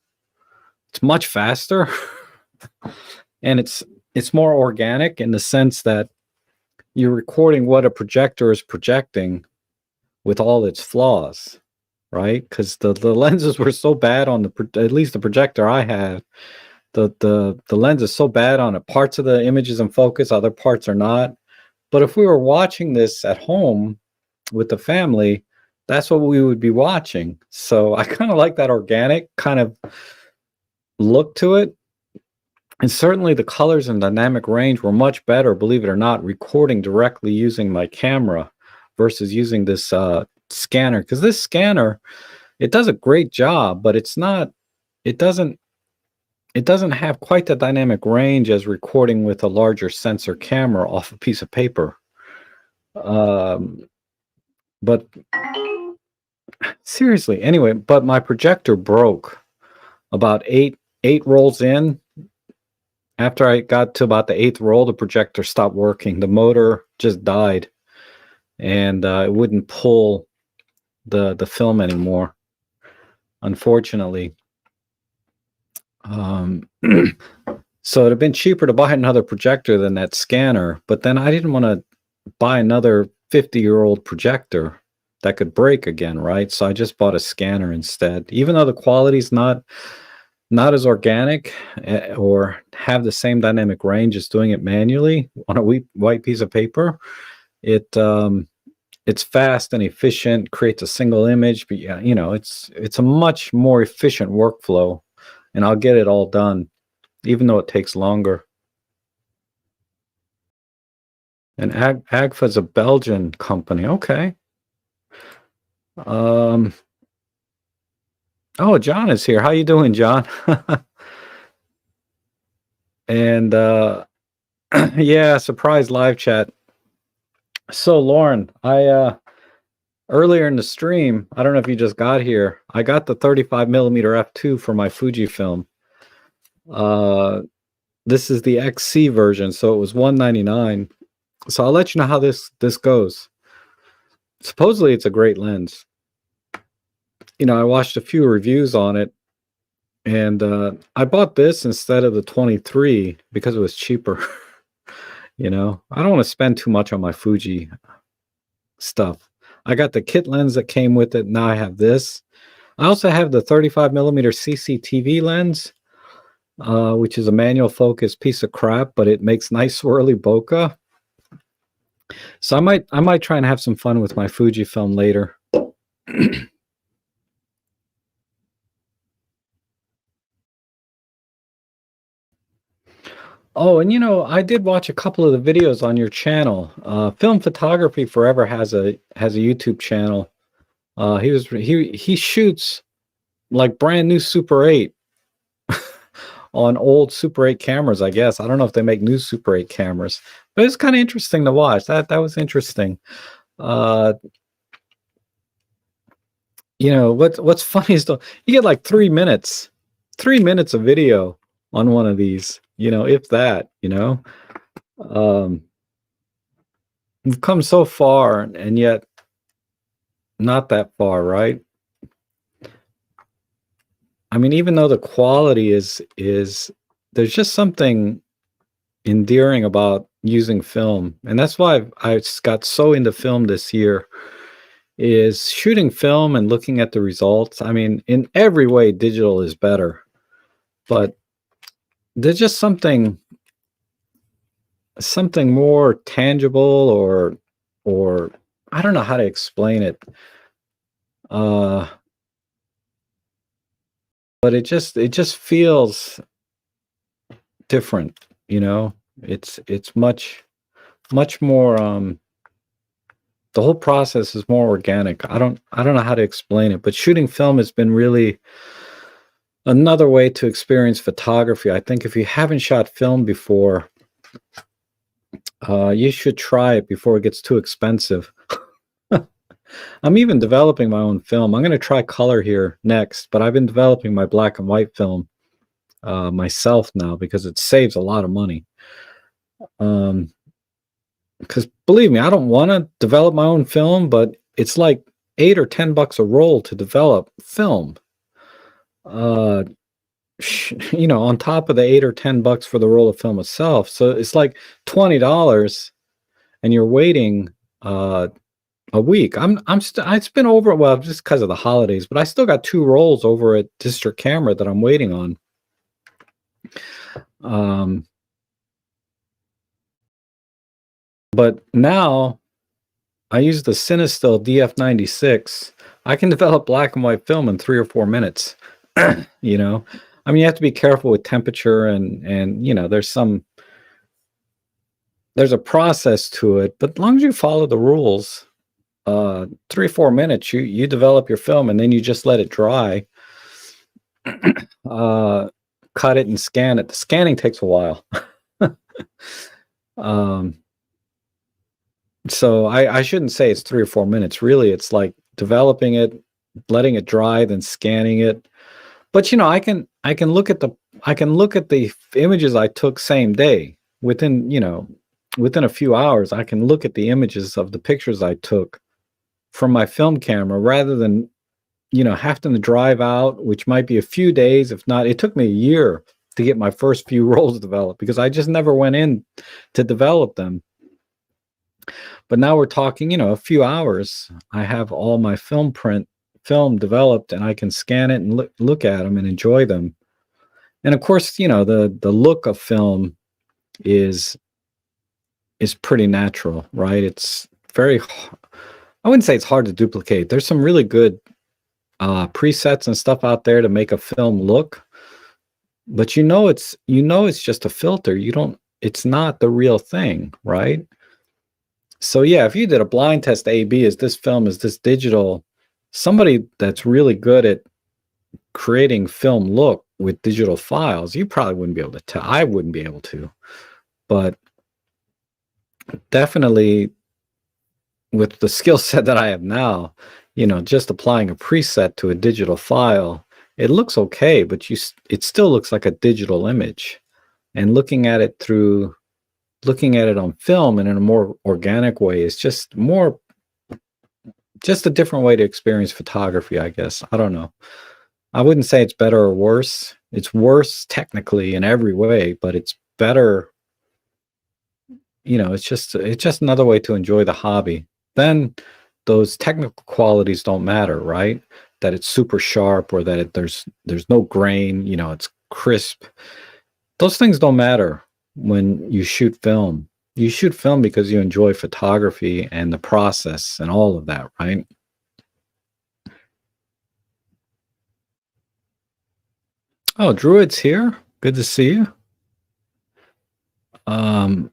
It's much faster and it's more organic in the sense that you're recording what a projector is projecting with all its flaws, right? Because the lenses were so bad on at least the projector I had. The lens is so bad on it. Parts of the images in focus, other parts are not. But if we were watching this at home with the family, that's what we would be watching. So I kind of like that organic kind of look to it. And certainly the colors and dynamic range were much better, believe it or not, recording directly using my camera versus using this scanner. Because this scanner, it does a great job, but it doesn't have quite the dynamic range as recording with a larger sensor camera off a piece of paper. But seriously, anyway, but my projector broke about eight rolls in. After I got to about the 8th roll, the projector stopped working. The motor just died, and it wouldn't pull the film anymore, unfortunately. So it'd have been cheaper to buy another projector than that scanner, but then I didn't want to buy another 50-year-old projector that could break again, right? So I just bought a scanner instead. Even though the quality's not as organic or have the same dynamic range as doing it manually on a white piece of paper, it's fast and efficient, creates a single image, but yeah, it's a much more efficient workflow, and I'll get it all done, even though it takes longer. And Agfa is a Belgian company. Okay. Oh, John is here. How you doing, John? And yeah, surprise live chat. So Lauren, I earlier in the stream, I don't know if you just got here, I got the 35mm f2 for my Fujifilm. This is the XC version, so it was $199. So I'll let you know how this goes. Supposedly it's a great lens. I watched a few reviews on it, and I bought this instead of the 23 because it was cheaper. I don't want to spend too much on my Fuji stuff. I got the kit lens that came with it. Now I have this. I also have the 35mm CCTV lens, which is a manual focus piece of crap, but it makes nice swirly bokeh. So I might try and have some fun with my Fujifilm later. Oh, and I did watch a couple of the videos on your channel. Film Photography Forever has a YouTube channel. He shoots like brand new Super 8 on old Super 8 cameras, I guess. I don't know if they make new Super 8 cameras, but it's kind of interesting to watch. That was interesting. What's funny is you get like 3 minutes of video on one of these, if that. We've come so far and yet not that far, right? I mean, even though the quality is there's just something endearing about using film, and that's why I got so into film this year, is shooting film and looking at the results. I mean, in every way digital is better, but there's just something more tangible, or I don't know how to explain it. Uh, but it just feels different, you know? It's much more, the whole process is more organic. I don't know how to explain it, but shooting film has been really another way to experience photography. I think if you haven't shot film before, you should try it before it gets too expensive. I'm even developing my own film. I'm gonna try color here next, but I've been developing my black and white film, myself now because it saves a lot of money. Um, because believe me, I don't wanna develop my own film, but it's like 8 or 10 bucks a roll to develop film. Uh, on top of the 8 or 10 bucks for the roll of film itself. So it's like $20 and you're waiting, a week. It's been over, well, just because of the holidays, but I still got 2 rolls over at District Camera that I'm waiting on. Um, but now I use the Cinestill DF96. I can develop black and white film in 3 or 4 minutes, you know? I mean, you have to be careful with temperature and, there's a process to it, but as long as you follow the rules, 3 or 4 minutes, you develop your film, and then you just let it dry, uh, cut it and scan it. The scanning takes a while. Um, so I shouldn't say it's 3 or 4 minutes. Really, it's like developing it, letting it dry, then scanning it. But, I can look at the images I took same day. Within a few hours, I can look at the images of the pictures I took from my film camera rather than, having to drive out, which might be a few days, if not, it took me a year to get my first few rolls developed because I just never went in to develop them. But now we're talking, a few hours. I have all my film developed, and I can scan it and look at them and enjoy them. And of course, the look of film is pretty natural, right? It's very I wouldn't say it's hard to duplicate. There's some really good presets and stuff out there to make a film look, but it's just a filter. It's not the real thing, right? So yeah, if you did a blind test AB, is this film, is this digital, somebody that's really good at creating film look with digital files, you probably wouldn't be able to tell. I wouldn't be able to, but definitely with the skill set that I have now, just applying a preset to a digital file, it looks okay, but it still looks like a digital image. And looking at it on film and in a more organic way is just a different way to experience photography, I guess. I don't know. I wouldn't say it's better or worse. It's worse technically in every way, but it's better. It's just another way to enjoy the hobby. Then those technical qualities don't matter, right? That it's super sharp or that there's no grain, it's crisp. Those things don't matter when you shoot film. You shoot film because you enjoy photography and the process and all of that, right? Oh, Druid's here. Good to see you. Um,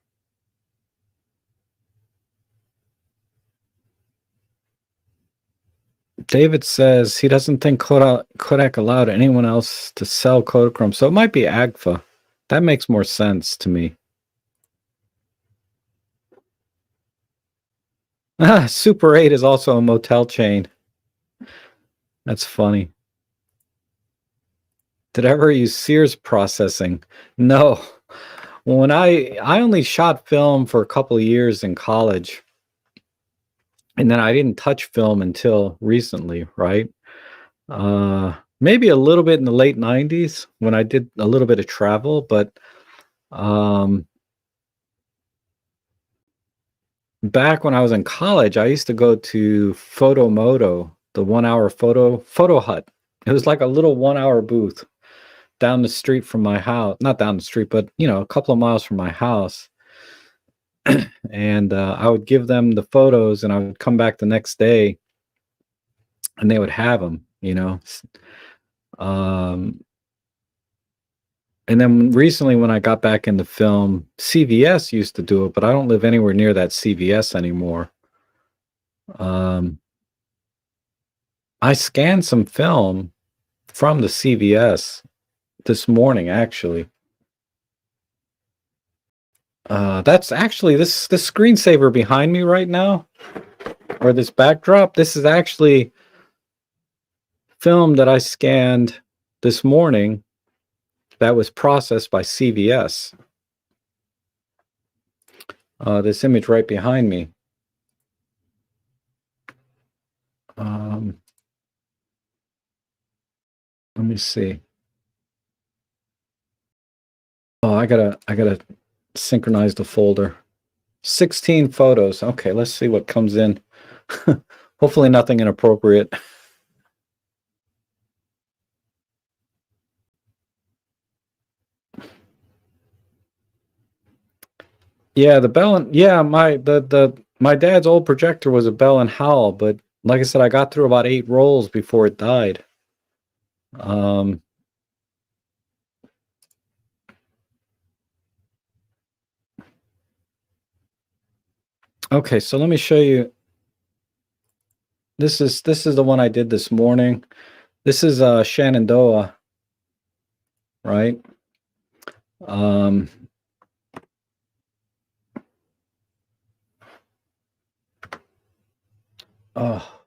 David says he doesn't think Kodak allowed anyone else to sell Kodachrome, so it might be Agfa. That makes more sense to me. Super 8 is also a motel chain. That's funny. Did I ever use Sears processing? No. When I only shot film for a couple of years in college, and then I didn't touch film until recently, right? Maybe a little bit in the late 90s when I did a little bit of travel, but um, back when I was in college, I used to go to Photomoto, the 1 hour photo hut. It was like a little 1 hour booth down the street from my house. Not down the street, but a couple of miles from my house. And I would give them the photos, and I would come back the next day and they would have them, you know. Um, and then recently, when I got back into film, CVS used to do it, but I don't live anywhere near that CVS anymore. Um, I scanned some film from the CVS this morning, actually. That's actually this screensaver behind me right now, or this backdrop. This is actually film that I scanned this morning that was processed by CVS. This image right behind me. Let me see. Oh, I gotta synchronize the folder. 16 photos. Okay, let's see what comes in. Hopefully nothing inappropriate. Yeah, the Bell and yeah, my dad's old projector was a Bell and Howell, but like I said, I got through about 8 rolls before it died. Um, okay, so let me show you. This is the one I did this morning. This is Shenandoah, right? Um, oh,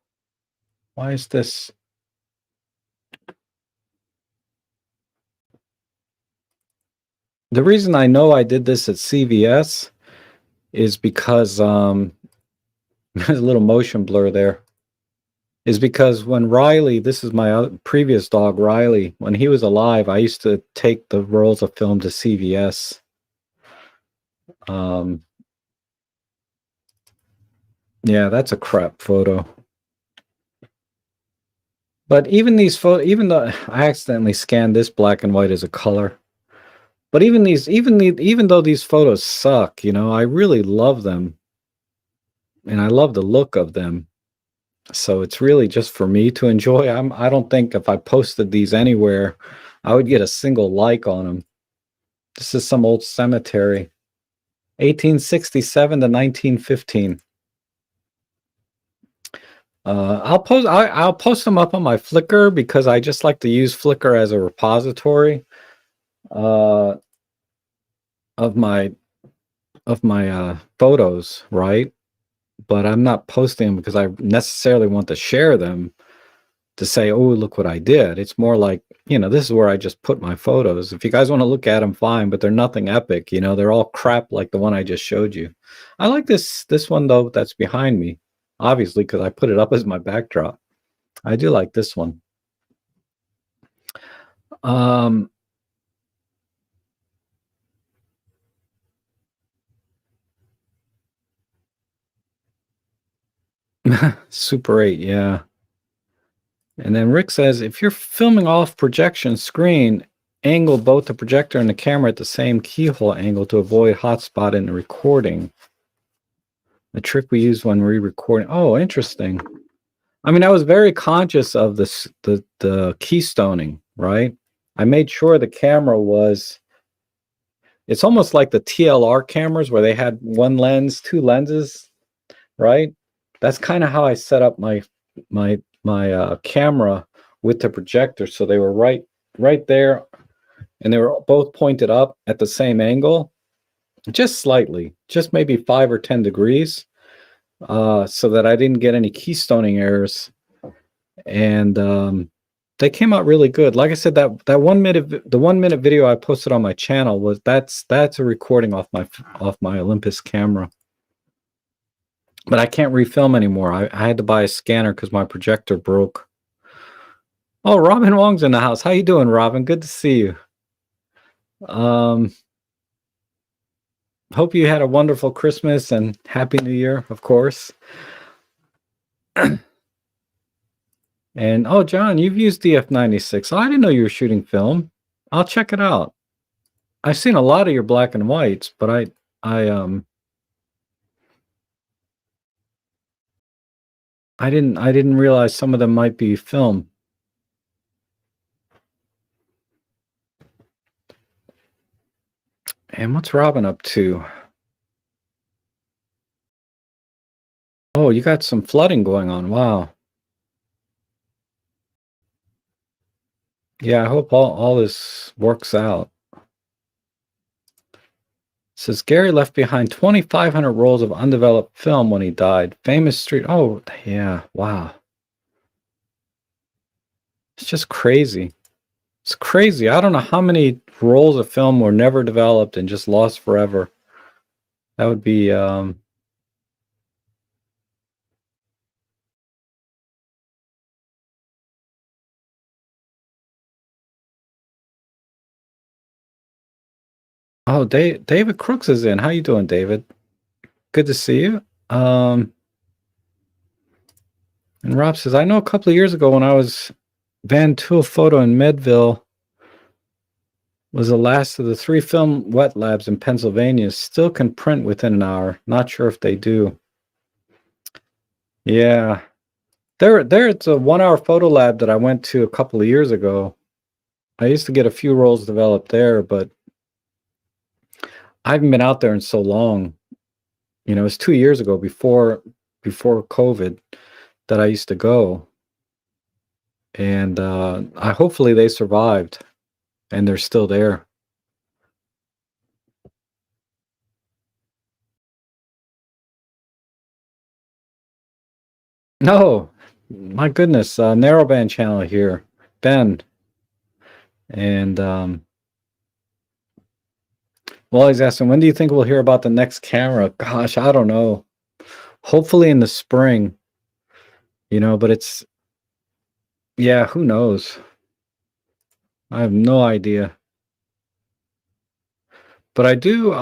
why is this? The reason I know I did this at CVS is because there's a little motion blur there. Is because when Riley, this is my previous dog, Riley, when he was alive, I used to take the rolls of film to CVS. Yeah, that's a crap photo. But even these photos, even though I accidentally scanned this black and white as a color, but even though these photos suck, you know, I really love them, and I love the look of them. So it's really just for me to enjoy. I don't think if I posted these anywhere, I would get a single like on them. This is some old cemetery, 1867 to 1915. I'll post them up on my Flickr because I just like to use Flickr as a repository uh, of my photos, right? But I'm not posting them because I necessarily want to share them to say, oh, look what I did. It's more like, you know, this is where I just put my photos. If you guys want to look at them, fine, but they're nothing epic. You know, they're all crap like the one I just showed you. I like this one though that's behind me, obviously, because I put it up as my backdrop. I do like this one. Um, Super 8, yeah. And then Rick says, if you're filming off projection screen, angle both the projector and the camera at the same keyhole angle to avoid hotspot in the recording. The trick we use when re-recording. Oh, interesting. I mean, I was very conscious of this, the keystoning, right? I made sure the camera was, it's almost like the TLR cameras where they had one lens, two lenses, right? That's kind of how I set up my camera with the projector, so they were right there, and they were both pointed up at the same angle, just slightly, just maybe 5 or 10 degrees, so that I didn't get any keystoning errors, and they came out really good. Like I said, that 1 minute, the 1 minute video I posted on my channel was that's a recording off my Olympus camera. But I can't refilm anymore. I had to buy a scanner because my projector broke. Oh, Robin Wong's in the house. How you doing, Robin? Good to see you. Hope you had a wonderful Christmas and Happy New Year, of course. And oh, John, you've used DF96. Oh, I didn't know you were shooting film. I'll check it out. I've seen a lot of your black and whites, but I I didn't realize some of them might be film. And what's Robin up to? Oh, you got some flooding going on. Wow. Yeah, I hope all this works out. Says Gary left behind 2,500 rolls of undeveloped film when he died. Famous street. Oh, yeah. Wow. It's just crazy. It's crazy. I don't know how many rolls of film were never developed and just lost forever. That would be oh, David Crooks is in. How you doing, David? Good to see you. And Rob says, I know a couple of years ago when I was Van Tool Photo in Medville was the last of the 3 film wet labs in Pennsylvania. Still can print within an hour. Not sure if they do. Yeah. There it's a 1-hour photo lab that I went to a couple of years ago. I used to get a few rolls developed there, but I haven't been out there in so long. You know, it was 2 years ago before COVID that I used to go. And I hopefully they survived and they're still there. No, my goodness, narrowband channel here, Ben. And well, he's asking, when do you think we'll hear about the next camera? Gosh, I don't know. Hopefully in the spring, but yeah, who knows? I have no idea. But I do, what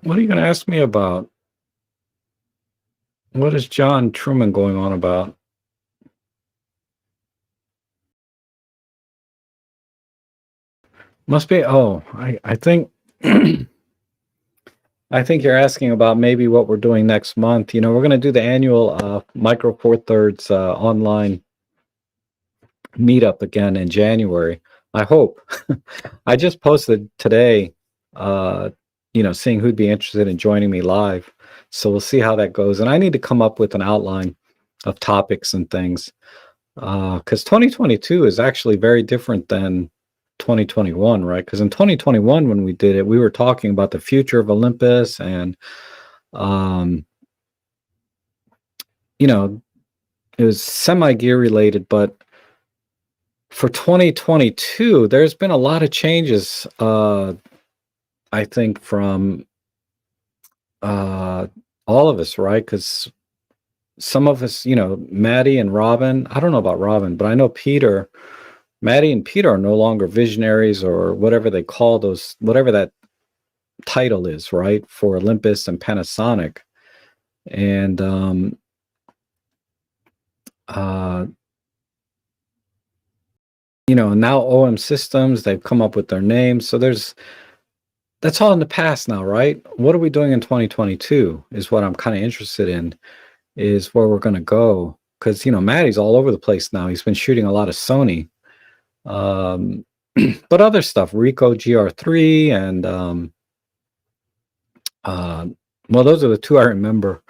are you going to ask me about? What is John Truman going on about? Must be, oh, I think, I think you're asking about maybe what we're doing next month. We're going to do the annual Micro Four Thirds online meetup again in January. I hope. I just posted today, seeing who'd be interested in joining me live. So we'll see how that goes. And I need to come up with an outline of topics and things because 2022 is actually very different than 2021, right? Because in 2021, when we did it, we were talking about the future of Olympus and, um, it was semi gear related, but for 2022, there's been a lot of changes, I think, from uh, all of us, right? Because some of us, Maddie and Robin, I don't know about Robin, but I know Peter, Maddie and Peter are no longer visionaries or whatever they call those, whatever that title is, right? For Olympus and Panasonic. And, uh, now OM Systems, they've come up with their names. So that's all in the past now, right? What are we doing in 2022 is what I'm kind of interested in, is where we're going to go. Because, Maddie's all over the place now. He's been shooting a lot of Sony. Um, but other stuff, Ricoh GR3 and, well, those are the 2 I remember.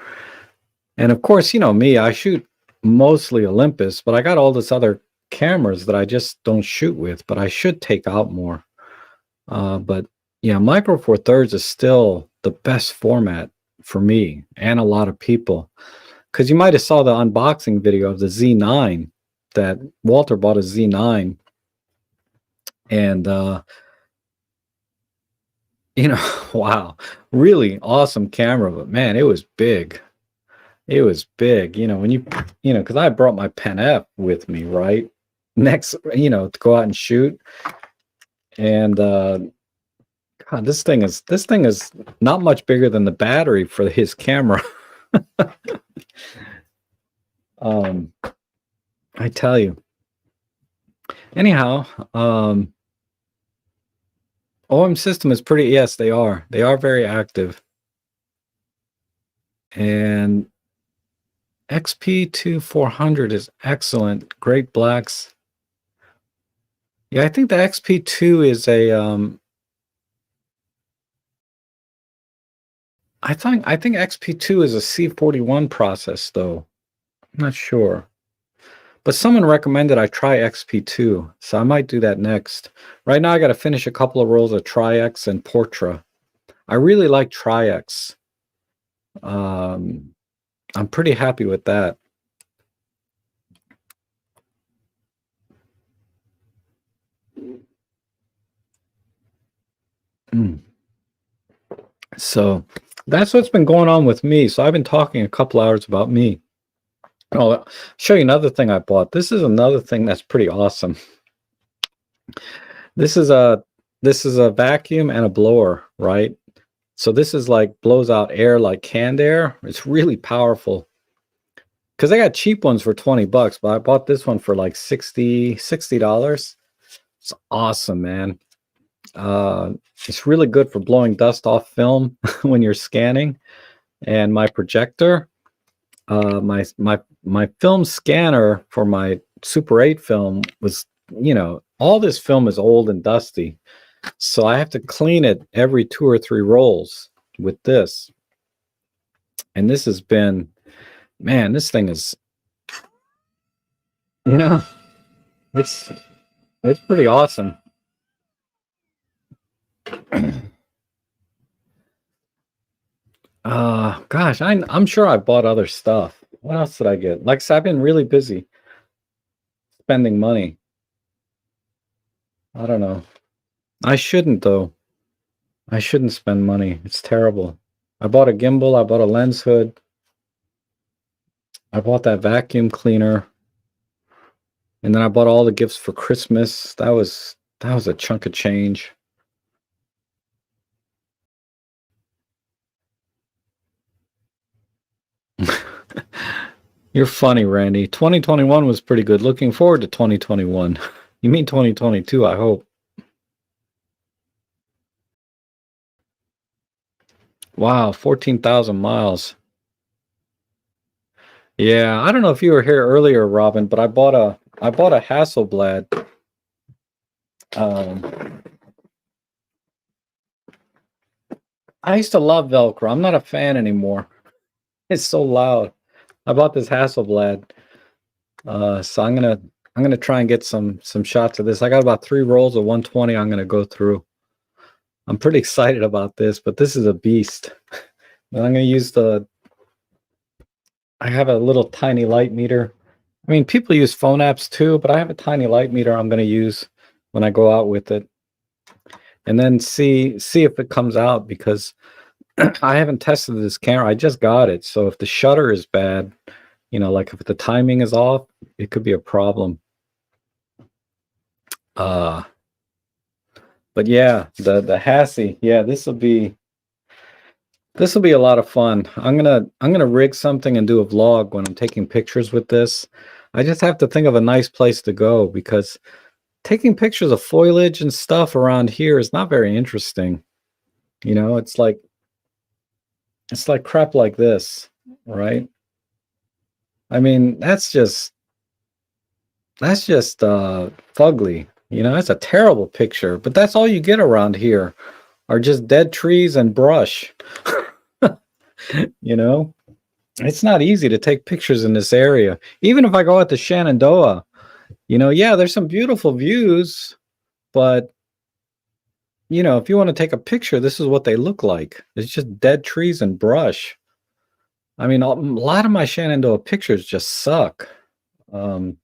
And of course, me, I shoot mostly Olympus, but I got all this other cameras that I just don't shoot with, but I should take out more. But yeah, Micro Four Thirds is still the best format for me and a lot of people. Because you might have saw the unboxing video of the Z9 that Walter bought a Z9. And, wow, really awesome camera, but man, it was big. It was big, when because I brought my Pen F with me, right? Next, to go out and shoot. And, God, this thing is not much bigger than the battery for his camera. I tell you. Anyhow, OM system is pretty, yes, they are. They are very active. And XP2 400 is excellent. Great blacks. Yeah, I think the XP2 is a I think XP2 is a C41 process though. I'm not sure. But someone recommended I try XP2, so I might do that next. Right now I got to finish a couple of rolls of Tri-X and Portra. I really like Tri-X. Um, I'm pretty happy with that. Mm. So that's what's been going on with me. So I've been talking a couple hours about me. Oh, I'll show you another thing I bought. This is another thing that's pretty awesome. This is a this is a vacuum and a blower, right? So this is like blows out air like canned air. It's really powerful. Because I got cheap ones for 20 bucks, but I bought this one for like $60. It's awesome, man. Uh, it's really good for blowing dust off film when you're scanning. And my projector, my film scanner for my Super 8 film was, all this film is old and dusty. So I have to clean it every 2 or 3 rolls with this. And this has been, man, this thing is, you know, it's it's pretty awesome. Gosh, I'm sure I bought other stuff. What else did I get? Like I said, I've been really busy spending money. I don't know. I shouldn't though. I shouldn't spend money. It's terrible. I bought a gimbal, I bought a lens hood, I bought that vacuum cleaner, and then I bought all the gifts for Christmas. That was a chunk of change. You're funny, Randy. 2021 was pretty good. Looking forward to 2021. You mean 2022, I hope. Wow, 14,000 miles. Yeah, I don't know if you were here earlier, Robin, but I bought a Hasselblad. Um, I used to love Velcro. I'm not a fan anymore. It's so loud. I bought this Hasselblad. So I'm gonna try and get some shots of this. I got about 3 rolls of 120 I'm gonna go through. I'm pretty excited about this, but this is a beast. And I'm gonna use I have a little tiny light meter. I mean, people use phone apps too, but I have a tiny light meter I'm gonna use when I go out with it. And then see if it comes out because I haven't tested this camera. I just got it. So if the shutter is bad, like if the timing is off, it could be a problem. Uh but yeah, the Hassie, yeah, this will be a lot of fun. I'm gonna rig something and do a vlog when I'm taking pictures with this. I just have to think of a nice place to go because taking pictures of foliage and stuff around here is not very interesting. It's like crap like this, right? I mean, that's just fugly. That's a terrible picture, but that's all you get around here are just dead trees and brush. you know? It's not easy to take pictures in this area. Even if I go out to Shenandoah, yeah, there's some beautiful views, but if you want to take a picture, this is what they look like. It's just dead trees and brush. I mean, a lot of my Shenandoah pictures just suck. Um,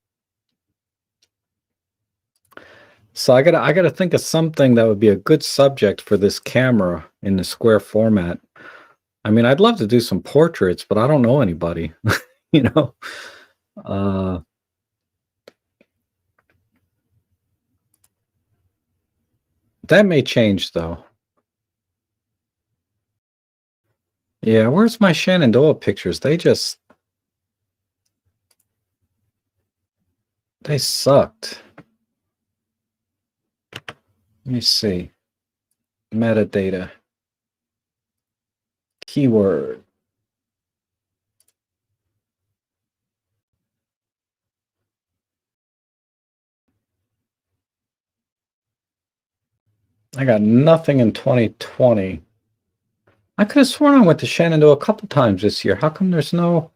so I gotta think of something that would be a good subject for this camera in the square format. I mean, I'd love to do some portraits, but I don't know anybody. you know. Uh, that may change though. Yeah, where's my Shenandoah pictures? They sucked. Let me see. Metadata. Keyword. I got nothing in 2020. I could have sworn I went to Shenandoah a couple times this year. How come there's no...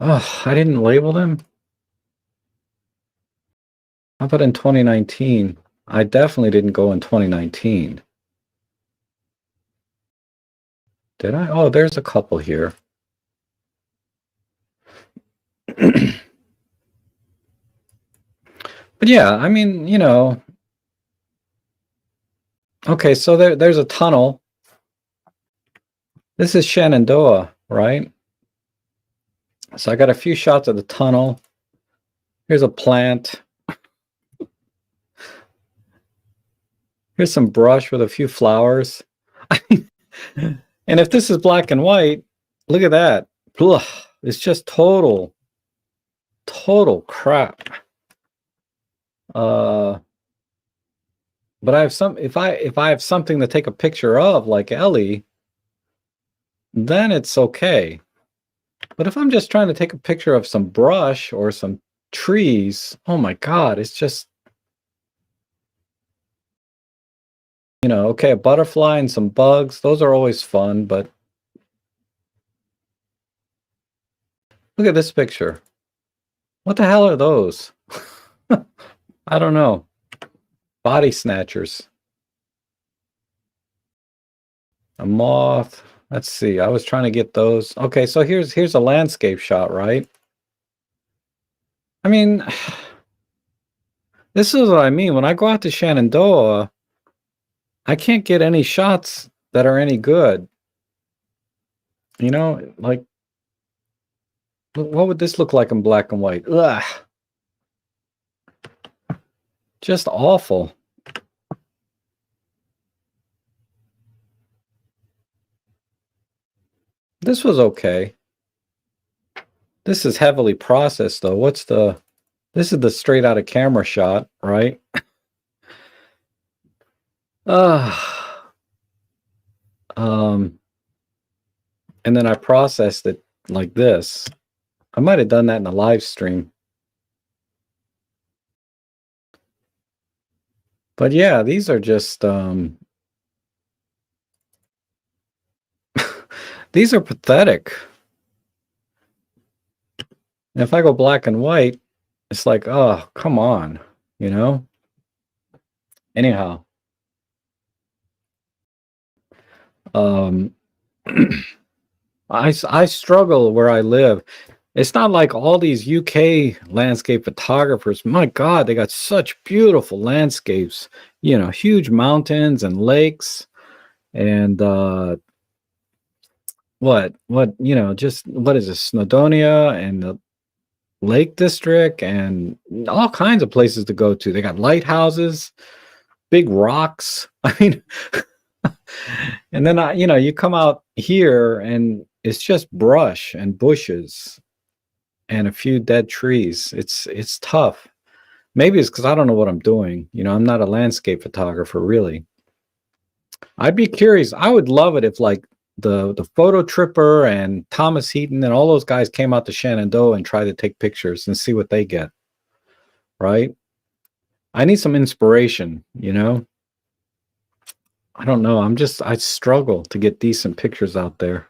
Oh, I didn't label them? How about in 2019? I definitely didn't go in 2019. Did I? Oh, there's a couple here. But yeah, I mean, you know... Okay, so there's a tunnel. This is Shenandoah, right? So I got a few shots of the tunnel. Here's a plant. Here's some brush with a few flowers. And if this is black and white, look at that. Ugh, it's just total crap. But I have some, if I have something to take a picture of, like Ellie, then it's okay. But if I'm just trying to take a picture of some brush or some trees, oh my God, it's just, you know, okay, a butterfly and some bugs, those are always fun, but look at this picture. What the hell are those? I don't know. Body snatchers. A moth. Let's see. I was trying to get those. Okay, so here's a landscape shot, right? I mean, this is what I mean. When I go out to Shenandoah, I can't get any shots that are any good. You know, like, what would this look like in black and white? Ugh. Just awful. This was okay. This is heavily processed, though. This is the straight out of camera shot, right? And then I processed it like this. I might have done that in a live stream. But yeah, these are just these are pathetic. And if I go black and white, it's like, oh, come on, you know? Anyhow. I struggle where I live. It's not like all these UK landscape photographers. My God, they got such beautiful landscapes, you know, huge mountains and lakes and you know, just what is this, Snowdonia and the Lake District and all kinds of places to go to. They got lighthouses, big rocks. I mean, and then you know, you come out here and it's just brush and bushes and a few dead trees. It's tough. Maybe it's because I don't know what I'm doing. You know, I'm not a landscape photographer, really. I'd be curious. I would love it if like the Photo Tripper and Thomas Heaton and all those guys came out to Shenandoah and tried to take pictures and see what they get. Right? I need some inspiration, you know? I don't know. I struggle to get decent pictures out there.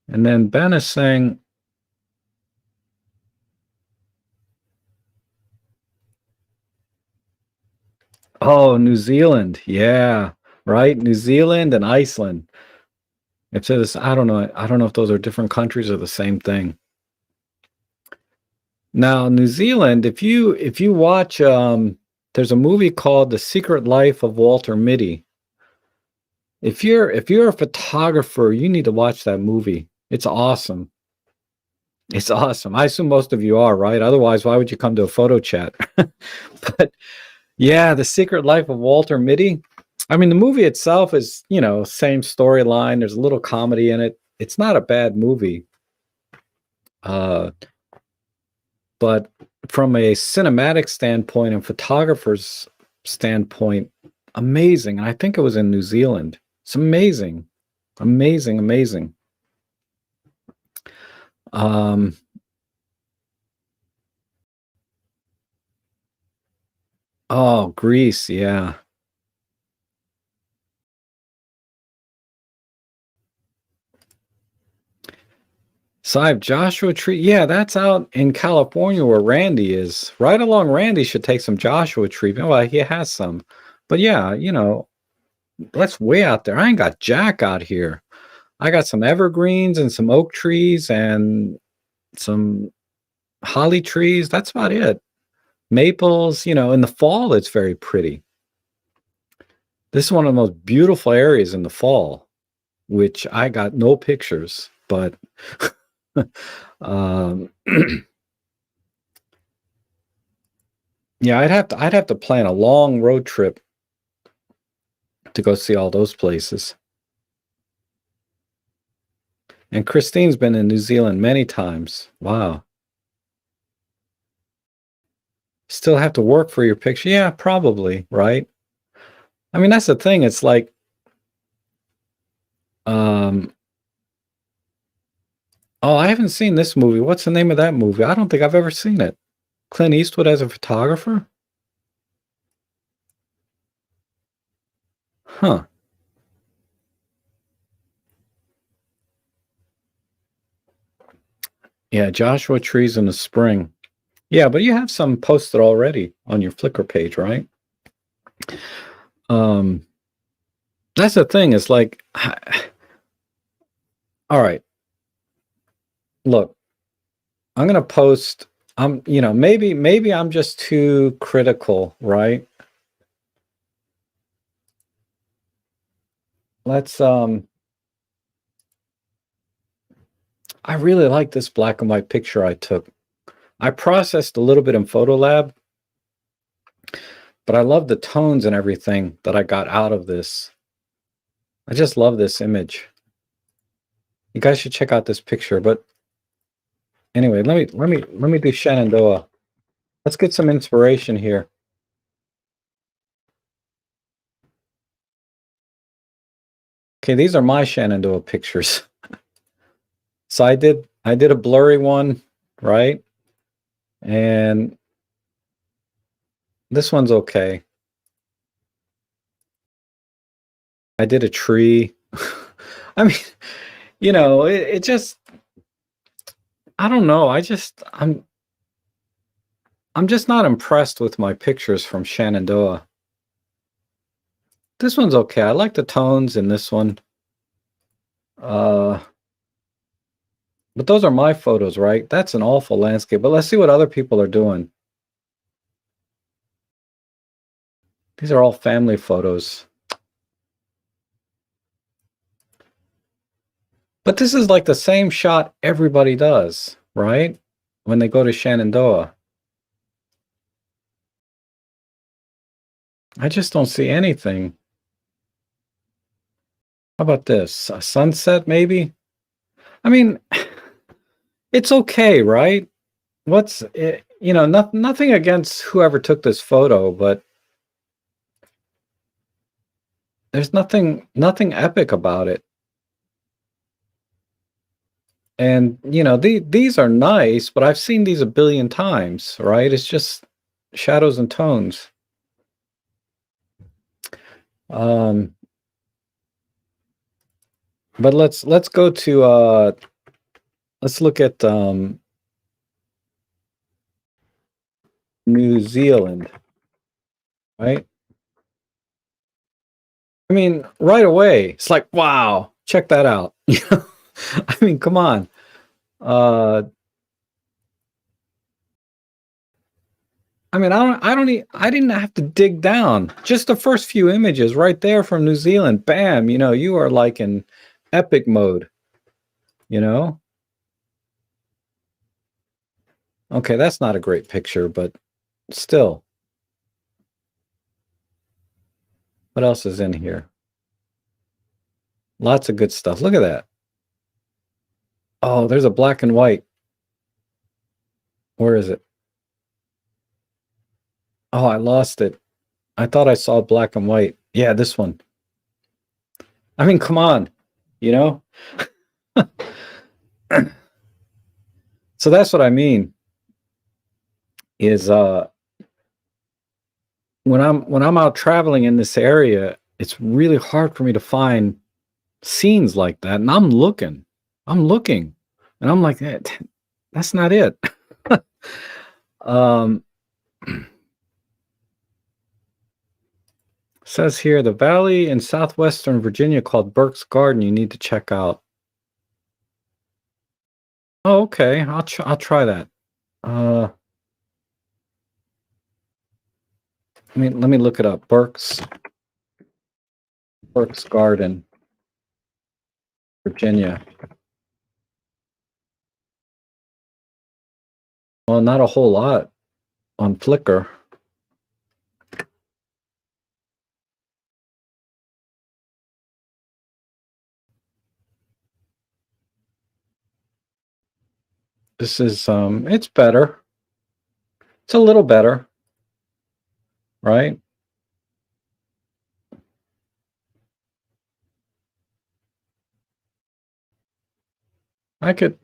And then Ben is saying, oh, New Zealand. Yeah, right. New Zealand and Iceland. It says, I don't know. I don't know if those are different countries or the same thing. Now, New Zealand, if you watch, there's a movie called The Secret Life of Walter Mitty. If you're a photographer, you need to watch that movie. It's awesome. It's awesome. I assume most of you are, right? Otherwise, why would you come to a photo chat? But yeah, The Secret Life of Walter Mitty. I mean, the movie itself is, you know, same storyline. There's a little comedy in it. It's not a bad movie. But from a cinematic standpoint and photographer's standpoint, amazing. I think it was in New Zealand. It's amazing. Amazing, amazing. Um, oh, Greece, yeah. So I have Joshua Tree. Yeah, that's out in California where Randy is. Right along Randy should take some Joshua Tree. Well, he has some. But yeah, that's way out there. I ain't got jack out here. I got some evergreens and some oak trees and some holly trees. That's about it. Maples, in the fall, it's very pretty. This is one of the most beautiful areas in the fall, which I got no pictures, but um, yeah, I'd have to plan a long road trip to go see all those places. And Christine's been in New Zealand many times. Wow. Still have to work for your picture? Yeah, probably, right? I mean, that's the thing. It's like, um, oh, I haven't seen this movie. What's the name of that movie? I don't think I've ever seen it. Clint Eastwood as a photographer? Huh. Yeah, Joshua Trees in the Spring. Yeah, but you have some posted already on your Flickr page, right? Um, that's the thing. It's like, all right, look, I'm gonna post. Maybe I'm just too critical, right? Let's I really like this black and white picture I took. I processed a little bit in Photolab, but I love the tones and everything that I got out of this. I just love this image. You guys should check out this picture. But anyway, let me do Shenandoah. Let's get some inspiration here. Okay, these are my Shenandoah pictures. So I did a blurry one, right? And this one's okay. I did a tree. I mean, it just, I don't know. I'm just not impressed with my pictures from Shenandoah. This one's okay. I like the tones in this one. But those are my photos, right? That's an awful landscape. But let's see what other people are doing. These are all family photos. But this is like the same shot everybody does, right? When they go to Shenandoah. I just don't see anything. How about this? A sunset, maybe? I mean, it's okay, right? Nothing against whoever took this photo, but there's nothing epic about it. And these are nice, but I've seen these a billion times, right? It's just shadows and tones. Um, but let's go to let's look at New Zealand, right? I mean, right away, it's like, wow, check that out. I mean, come on. I mean, I didn't have to dig down. Just the first few images right there from New Zealand. Bam, you are like in epic mode, you know? Okay, that's not a great picture, but still. What else is in here? Lots of good stuff. Look at that. Oh, there's a black and white. Where is it? Oh, I lost it. I thought I saw black and white. Yeah, this one. I mean, come on, you know? So that's what I mean is when I'm out traveling in this area, it's really hard for me to find scenes like that. And I'm looking, and I'm like, that's not it. um, says here the valley in southwestern Virginia called Burke's Garden. You need to check out. Oh, okay. I'll try that. Uh, let me look it up. Burke's Garden, Virginia. Well, not a whole lot on Flickr. This is it's better. It's a little better, right? I could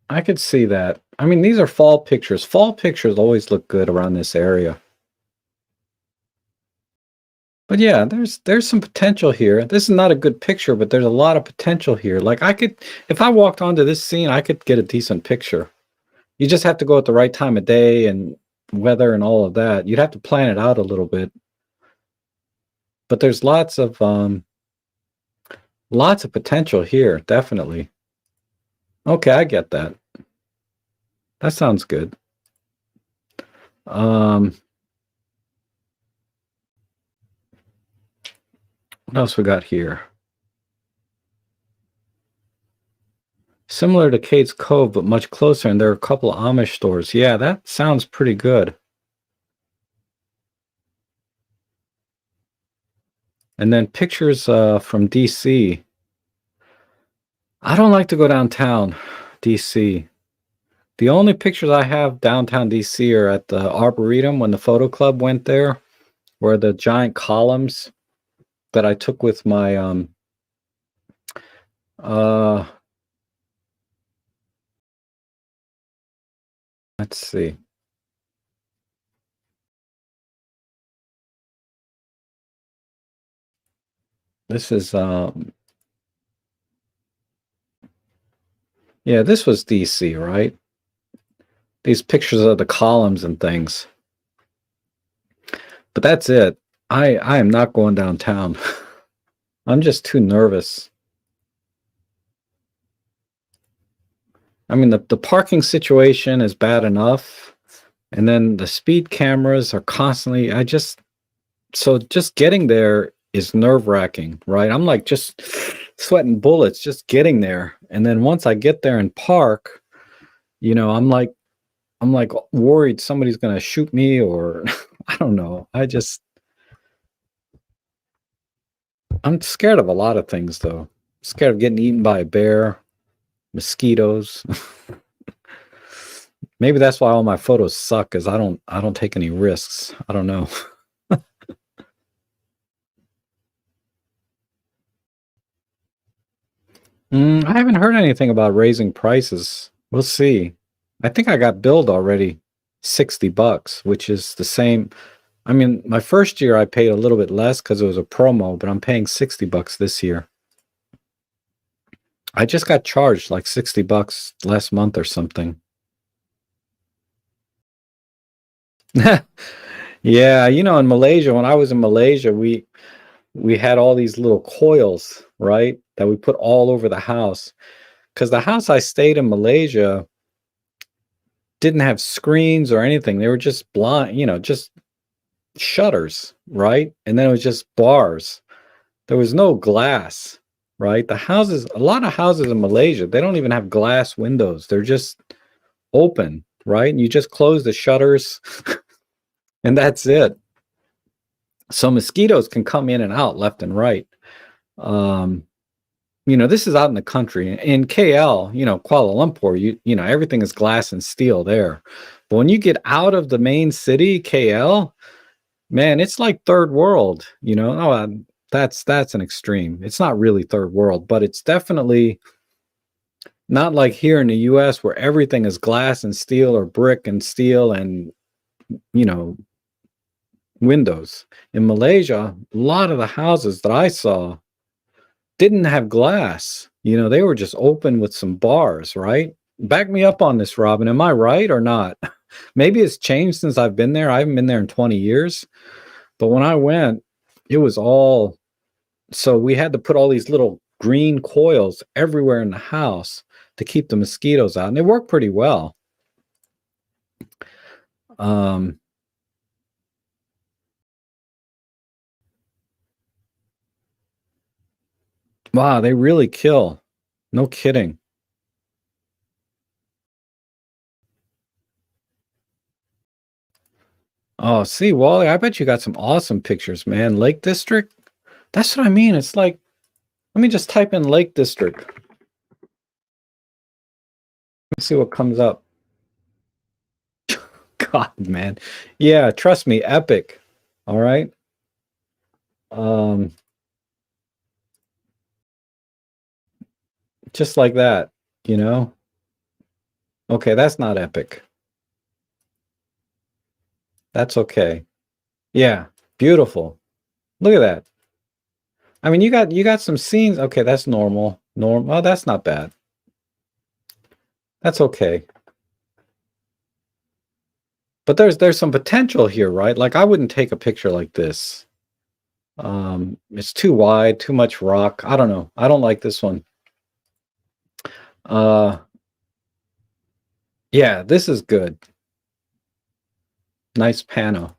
I could see that. I mean, these are fall pictures. Fall pictures always look good around this area. But yeah, there's some potential here. This is not a good picture, but there's a lot of potential here. Like I could, if I walked onto this scene, I could get a decent picture. You just have to go at the right time of day and weather and all of that. You'd have to plan it out a little bit. But there's lots of potential here, definitely. Okay, I get that. That sounds good. What else we got here? Similar to Kate's Cove, but much closer, and there are a couple of Amish stores. Yeah, that sounds pretty good. And then pictures from DC. I don't like to go downtown DC. The only pictures I have downtown DC are at the Arboretum when the photo club went there, where the giant columns that I took with my let's see. This is yeah, this was DC, right? These pictures of the columns and things. But that's it. I am not going downtown. I'm just too nervous. I mean, the parking situation is bad enough, and then the speed cameras are constantly. Just getting there is nerve-wracking, right? I'm like just sweating bullets just getting there, and then once I get there and park, I'm like worried somebody's gonna shoot me or I don't know. I'm scared of a lot of things though. Scared of getting eaten by a bear, mosquitoes. Maybe that's why all my photos suck, is I don't take any risks. I don't know. I haven't heard anything about raising prices. We'll see. I think I got billed already $60, which is the same. I mean, my first year I paid a little bit less because it was a promo, but I'm paying $60 this year. I just got charged like $60 last month or something. Yeah, in Malaysia, when I was in Malaysia, we had all these little coils, right, that we put all over the house. Because the house I stayed in Malaysia didn't have screens or anything. They were just blind, just shutters, right? And then it was just bars. There was no glass, right? A lot of houses in Malaysia, they don't even have glass windows. They're just open, right? And you just close the shutters and that's it. So mosquitoes can come in and out left and right. Um, this is out in the country. In KL, Kuala Lumpur, everything is glass and steel there. But when you get out of the main city, KL, man, it's like third world, Oh, that's an extreme. It's not really third world, but it's definitely not like here in the US where everything is glass and steel or brick and steel and, you know, windows. In Malaysia, a lot of the houses that I saw didn't have glass. They were just open with some bars, right? Back me up on this, Robin. Am I right or not? Maybe it's changed since I've been there. I haven't been there in 20 years. But when I went, it was all, so we had to put all these little green coils everywhere in the house to keep the mosquitoes out. And they work pretty well. Wow, they really kill. No kidding. Oh, see, Wally, I bet you got some awesome pictures, man. Lake District? That's what I mean. It's like, let me just type in Lake District. Let's see what comes up. God, man. Yeah, trust me, epic. All right. Just like that, Okay, that's not epic. That's okay. Yeah, beautiful. Look at that. I mean, you got some scenes. Okay, that's normal. Oh, that's not bad. That's okay. But there's some potential here, right? Like I wouldn't take a picture like this. It's too wide, too much rock. I don't know. I don't like this one. Yeah, this is good. Nice pano.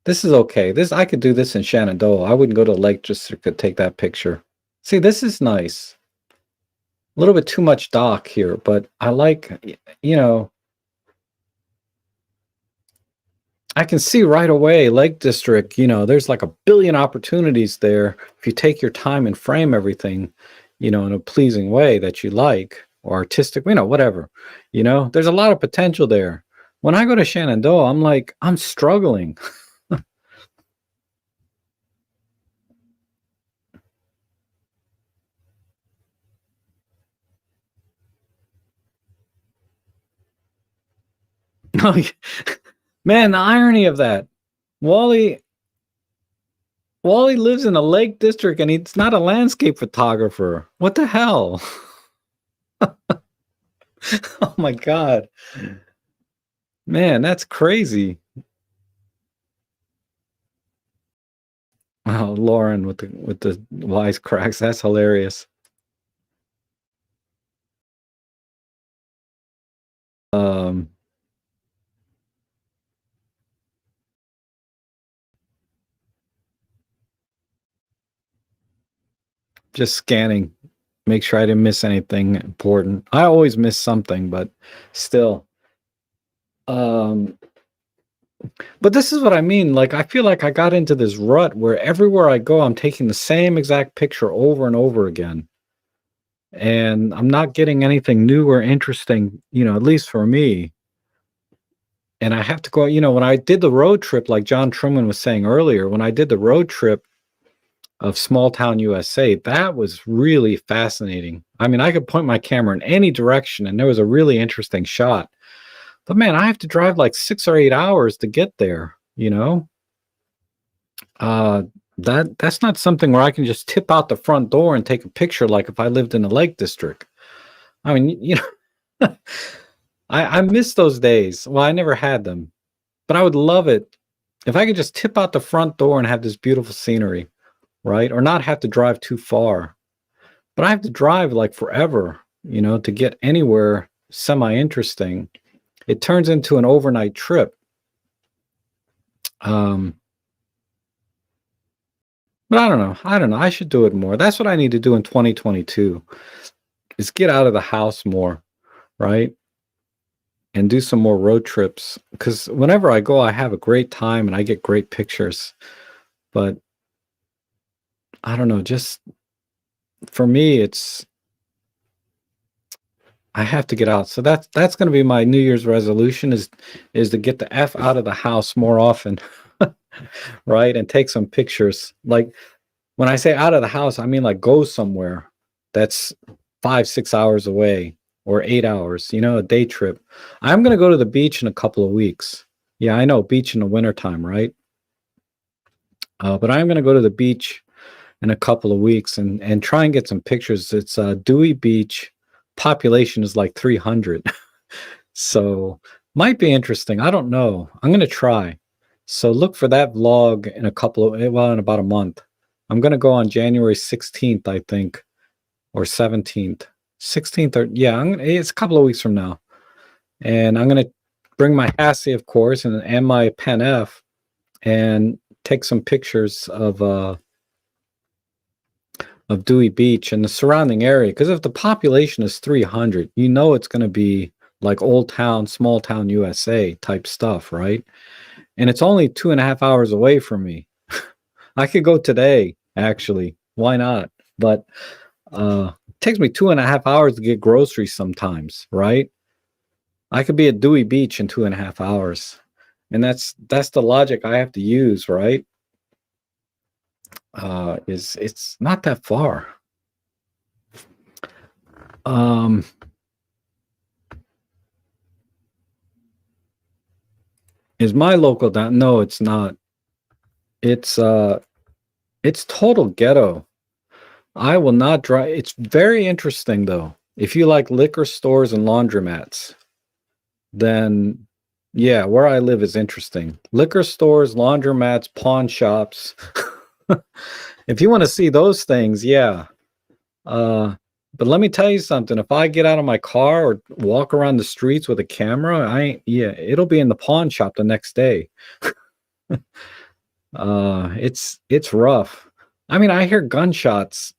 This is okay. I could do this in Shenandoah. I wouldn't go to Lake just to take that picture. See, this is nice. A little bit too much dock here, but I like, I can see right away, Lake District, there's like a billion opportunities there if you take your time and frame everything, in a pleasing way that you like, or artistic, whatever. There's a lot of potential there. When I go to Shenandoah, I'm like, I'm struggling. Man, the irony of that. Wally lives in a Lake District and he's not a landscape photographer. What the hell? Oh my God. Man, that's crazy. Oh, Lauren with the wisecracks. That's hilarious. Just scanning, make sure I didn't miss anything important. I always miss something, but still. But this is what I mean. Like, I feel like I got into this rut where everywhere I go, I'm taking the same exact picture over and over again. And I'm not getting anything new or interesting, at least for me. And I have to go, when I did the road trip, like John Truman was saying earlier, when I did the road trip of Small Town USA, that was really fascinating. I mean, I could point my camera in any direction and there was a really interesting shot. But man, I have to drive like 6 or 8 hours to get there, that's not something where I can just tip out the front door and take a picture like if I lived in the Lake District. I mean, I miss those days. Well, I never had them, but I would love it if I could just tip out the front door and have this beautiful scenery, right? Or not have to drive too far. But I have to drive like forever, to get anywhere semi-interesting. It turns into an overnight trip. But I don't know. I should do it more. That's what I need to do in 2022 is get out of the house more, right? And do some more road trips. Because whenever I go, I have a great time and I get great pictures. But I don't know, just for me, it's I have to get out. So that's going to be my New Year's resolution is to get the F out of the house more often, right? And take some pictures. Like when I say out of the house, I mean like go somewhere that's 5, 6 hours away or 8 hours, a day trip. I'm going to go to the beach in a couple of weeks. Yeah, I know beach in the wintertime, right? But I'm going to go to the beach in a couple of weeks and try and get some pictures. It's Dewey Beach. Population is like 300. So might be interesting. I don't know. I'm going to try. So look for that vlog in in about a month. I'm going to go on January 16th, I think, or 17th. 16th or yeah, it's a couple of weeks from now. And I'm going to bring my Hassie, of course, and my Pen F and take some pictures of Dewey Beach and the surrounding area. Because if the population is 300, it's going to be like old town, small town USA type stuff, right? And it's only 2.5 hours away from me. I could go today, actually. Why not? But it takes me 2.5 hours to get groceries sometimes, right? I could be at Dewey Beach in 2.5 hours. And that's the logic I have to use, right? It's not that far. Is my local down? No, it's not. It's total ghetto. I will not drive. It's very interesting though. If you like liquor stores and laundromats, then yeah, where I live is interesting. Liquor stores, laundromats, pawn shops. If you want to see those things, yeah. But let me tell you something. If I get out of my car or walk around the streets with a camera, it'll be in the pawn shop the next day. It's rough. I mean, I hear gunshots,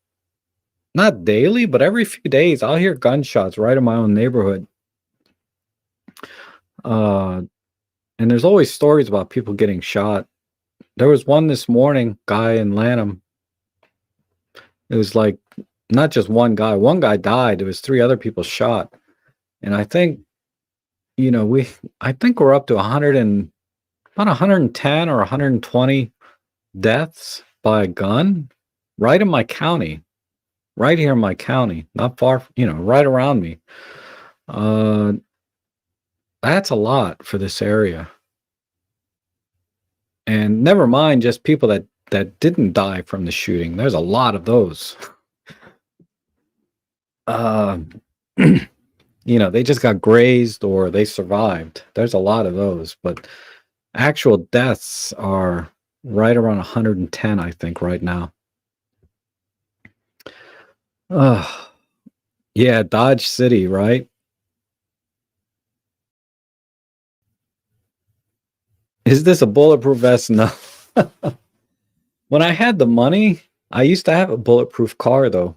not daily, but every few days I'll hear gunshots right in my own neighborhood. And there's always stories about people getting shot. There was one this morning, guy in Lanham. It was like not just one guy. One guy died. There was 3 other people shot. And I think, I think we're up to about 110 or 120 deaths by a gun right in my county, right here in my county, not far, right around me. That's a lot for this area. And never mind just people that didn't die from the shooting. There's a lot of those. They just got grazed or they survived. There's a lot of those, but actual deaths are right around 110, I think, right now. Yeah, Dodge City, right? Is this a bulletproof vest? No. When I had the money, I used to have a bulletproof car, though.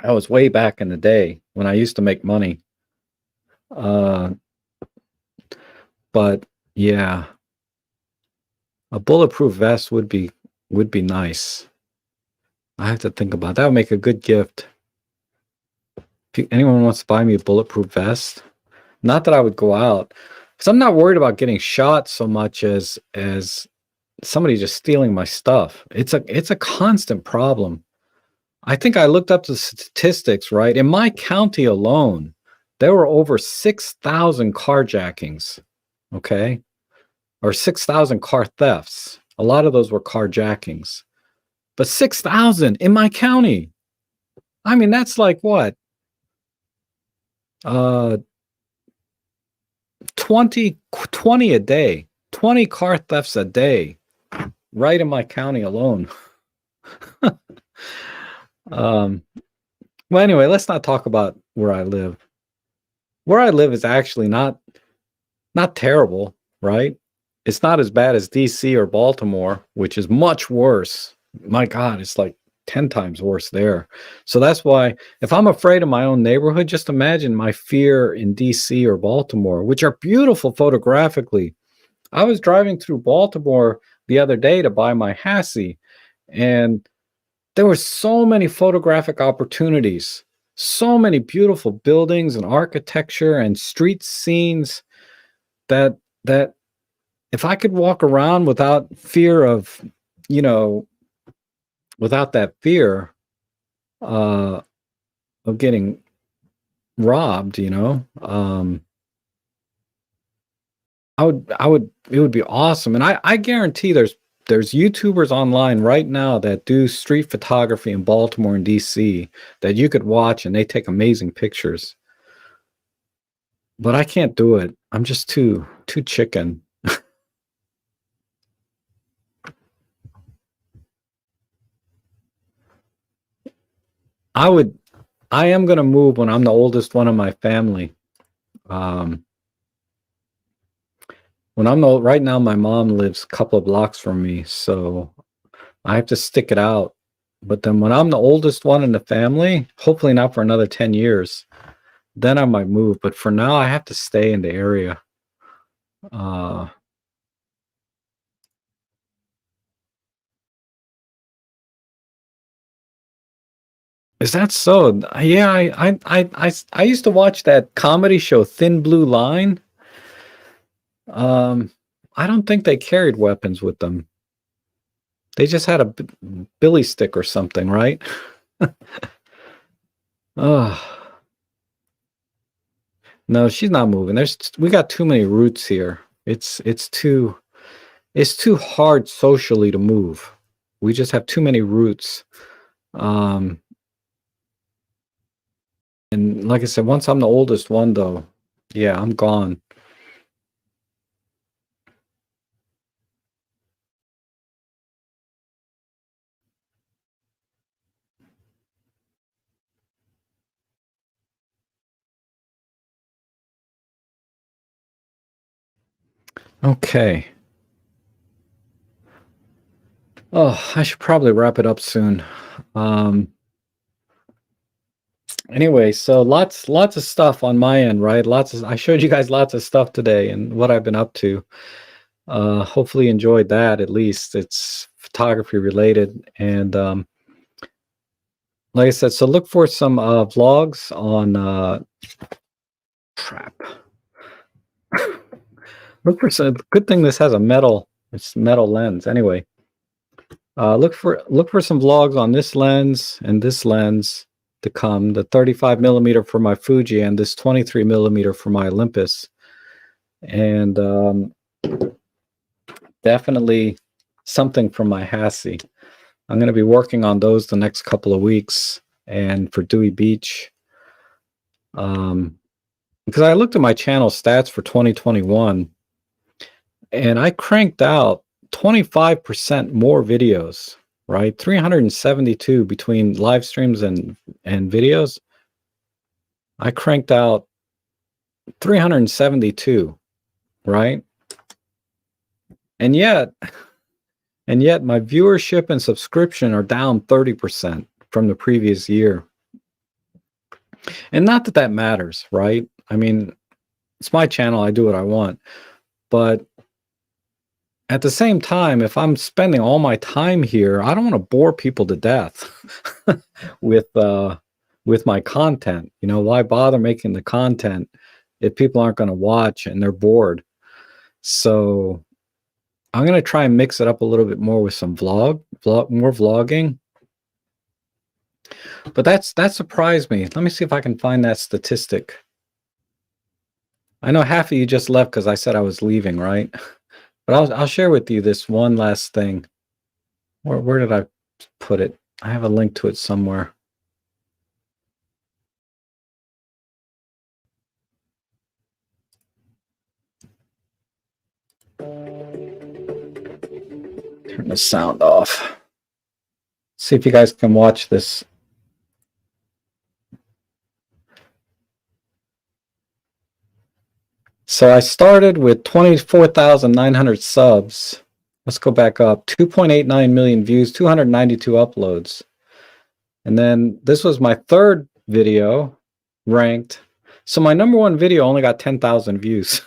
That was way back in the day when I used to make money. But yeah, a bulletproof vest would be nice. I have to think about that. Would make a good gift. If anyone wants to buy me a bulletproof vest, not that I would go out, because I'm not worried about getting shot so much as somebody just stealing my stuff. It's a constant problem. I think I looked up the statistics, right? In my county alone, there were over 6,000 carjackings, okay? Or 6,000 car thefts. A lot of those were carjackings. But 6,000 in my county. I mean, that's like what? 20 a day. 20 car thefts a day. Right in my county alone. Well, anyway, let's not talk about where I live. Where I live is actually not terrible, right? It's not as bad as DC or Baltimore, which is much worse. My God, it's like 10 times worse there. So that's why if I'm afraid of my own neighborhood, just imagine my fear in DC or Baltimore, which are beautiful photographically. I was driving through Baltimore the other day to buy my Hassie, and There were so many photographic opportunities, so many beautiful buildings and architecture and street scenes that that if I could walk around without fear of, you know, without that fear uh, of getting robbed, it would be awesome. And I guarantee there's YouTubers online right now that do street photography in Baltimore and DC that you could watch and they take amazing pictures. But I can't do it. I'm just too chicken. I would I am gonna move when I'm the oldest one in my family. Um when I'm the right now my mom lives a couple of blocks from me, so I have to stick it out. But then when I'm the oldest one in the family, hopefully not for another 10 years, then I might move. But for now, I have to stay in the area. Uh, is that so? Yeah, I used to watch that comedy show, Thin Blue Line. Um, I don't think they carried weapons with them. They just had a billy stick or something, right? Oh, no, she's not moving. We got too many roots here. It's too hard socially to move. We just have too many roots. Um, and like I said, once I'm the oldest one, though, yeah, I'm gone. Okay. Oh, I should probably wrap it up soon. Um, anyway, so lots of stuff on my end, right? I showed you guys lots of stuff today and what I've been up to. Hopefully you enjoyed that at least. It's photography related. And like I said, so look for some vlogs on crap. Look for some good thing this has it's metal lens. Anyway, look for some vlogs on this lens and this lens to come. The 35 millimeter for my Fuji and this 23 millimeter for my Olympus. And definitely something from my Hassie. I'm going to be working on those the next couple of weeks. And for Dewey Beach, because I looked at my channel stats for 2021 and I cranked out 25% more videos, right? 372 between live streams and videos. I cranked out 372, right? And yet my viewership and subscription are down 30% from the previous year. And not that that matters, right? I mean, it's my channel, I do what I want. But at the same time, if I'm spending all my time here, I don't want to bore people to death with my content. You know, why bother making the content if people aren't going to watch and they're bored? So I'm going to try and mix it up a little bit more with some more vlogging. But that surprised me. Let me see if I can find that statistic. I know half of you just left because I said I was leaving, right? But I'll share with you this one last thing. Where did I put it? I have a link to it somewhere. Turn the sound off. See if you guys can watch this. So I started with 24,900 subs. Let's go back up. 2.89 million views, 292 uploads. And then this was my third video ranked. So my number one video only got 10,000 views.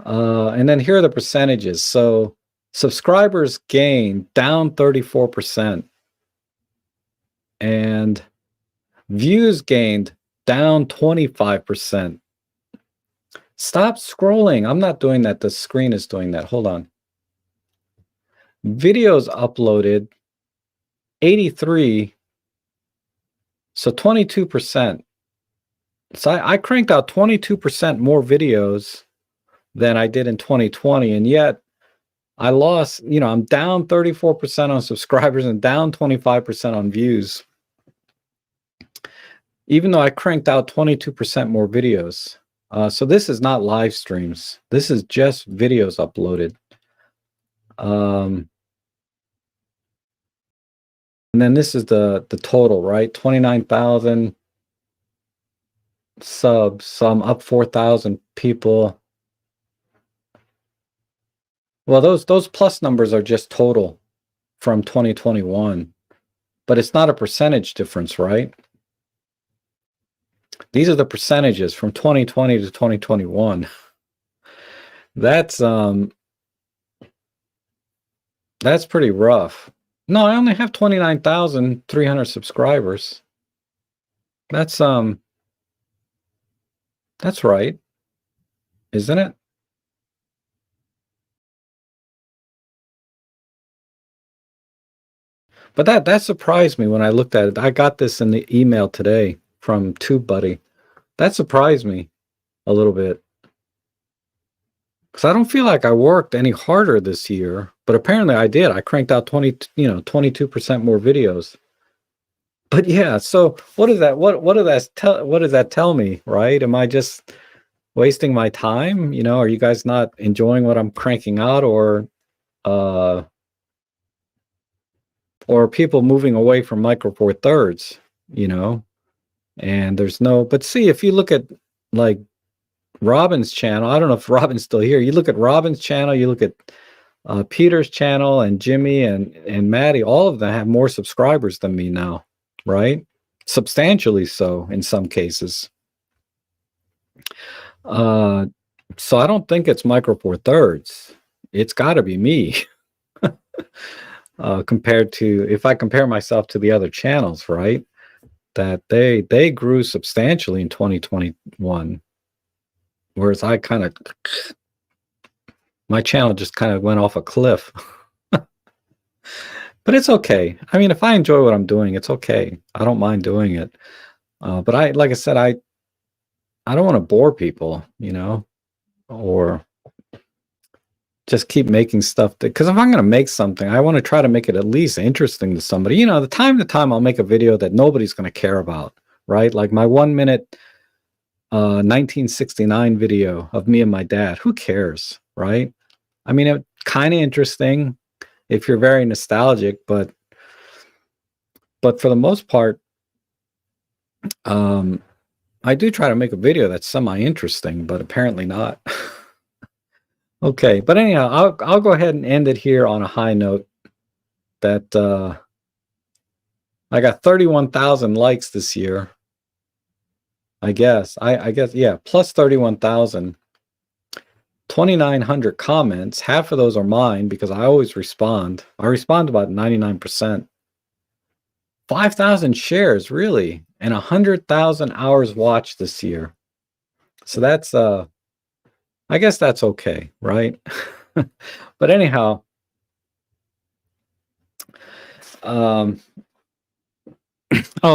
And then here are the percentages. So Subscribers gained down 34%. And views gained down 25%. Stop scrolling. I'm not doing that. The screen is doing that. Hold on. Videos uploaded 83. So 22%. So I cranked out 22% more videos than I did in 2020. And yet I lost, I'm down 34% on subscribers and down 25% on views. Even though I cranked out 22% more videos. So this is not live streams. This is just videos uploaded. And then this is the total, right? 29,000 subs. So I'm up 4,000 people. Well, those plus numbers are just total from 2021. But it's not a percentage difference, right? These are the percentages from 2020 to 2021. That's pretty rough. No, I only have 29,300 subscribers. That's right. Isn't it? But that surprised me when I looked at it. I got this in the email today from TubeBuddy. That surprised me a little bit. Because I don't feel like I worked any harder this year, but apparently I did. I cranked out 22% more videos. But yeah, so what is that? What does that tell me, right? Am I just wasting my time? Are you guys not enjoying what I'm cranking out, or people moving away from Micro Four Thirds, and there's no, but see, if you look at like Robin's channel, I don't know if Robin's still here. You look at Robin's channel, you look at Peter's channel, and Jimmy and Maddie, all of them have more subscribers than me now, right? Substantially so in some cases. So I don't think it's Micro Four Thirds. It's got to be me. Compared to, if I compare myself to the other channels, right? That they grew substantially in 2021. Whereas I my channel just kind of went off a cliff. But it's okay. I mean, if I enjoy what I'm doing, it's okay. I don't mind doing it. But like I said, I don't want to bore people, or just keep making stuff, because if I'm going to make something, I want to try to make it at least interesting to somebody. The time to time I'll make a video that nobody's going to care about, right? Like my 1 minute 1969 video of me and my dad. Who cares, right? I mean, it's kind of interesting if you're very nostalgic, but for the most part, I do try to make a video that's semi-interesting, but apparently not. Okay, but anyhow, I'll go ahead and end it here on a high note. That I got 31,000 likes this year. I guess, yeah, plus 31,000. 2,900 comments. Half of those are mine because I always respond. I respond about 99%. 5,000 shares, really, and 100,000 hours watched this year. So that's I guess that's okay, right? But anyhow, oh,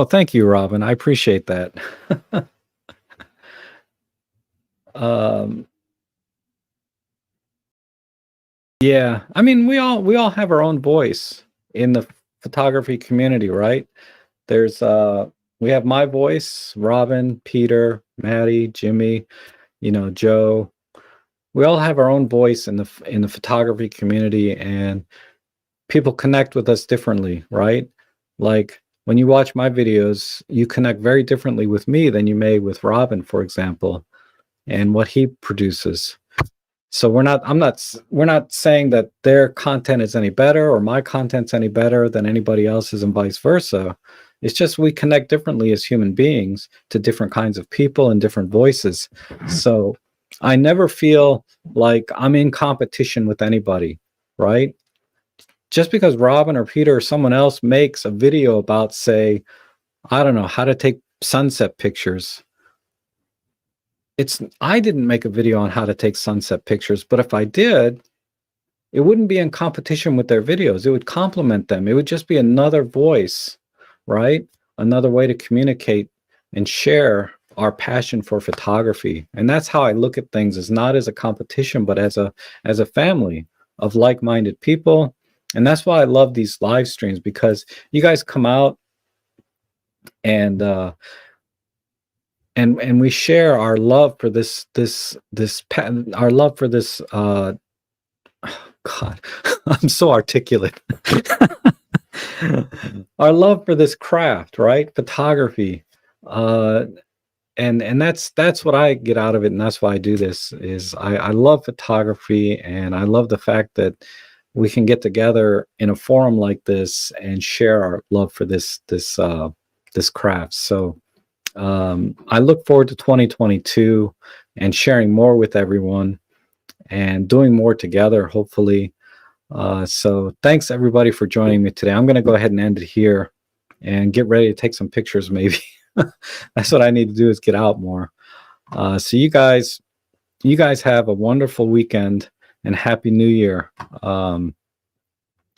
thank you, Robin. I appreciate that. Yeah, I mean, we all have our own voice in the photography community, right? There's we have my voice, Robin, Peter, Maddie, Jimmy, Joe. We all have our own voice in the photography community, and people connect with us differently, right? Like when you watch my videos, you connect very differently with me than you may with Robin, for example, and what he produces. So we're not saying that their content is any better or my content's any better than anybody else's, and vice versa. It's just we connect differently as human beings to different kinds of people and different voices. So I never feel like I'm in competition with anybody. right? Just because Robin or Peter or someone else makes a video about, say, I don't know, how to take sunset pictures. I didn't make a video on how to take sunset pictures, but if I did, it wouldn't be in competition with their videos. It would complement them. It would just be another voice, right? Another way to communicate and share our passion for photography. And that's how I look at things, is not as a competition, but as a family of like-minded people. And that's why I love these live streams, because you guys come out and and we share our love for our love for this God, I'm so articulate. Our love for this craft, right? Photography. Uh, and that's what I get out of it, and that's why I do this. Is I love photography, and I love the fact that we can get together in a forum like this and share our love for this craft. So I look forward to 2022 and sharing more with everyone and doing more together, hopefully. So thanks everybody for joining me today. I'm going to go ahead and end it here and get ready to take some pictures, maybe. That's what I need to do, is get out more. So you guys have a wonderful weekend and Happy New Year.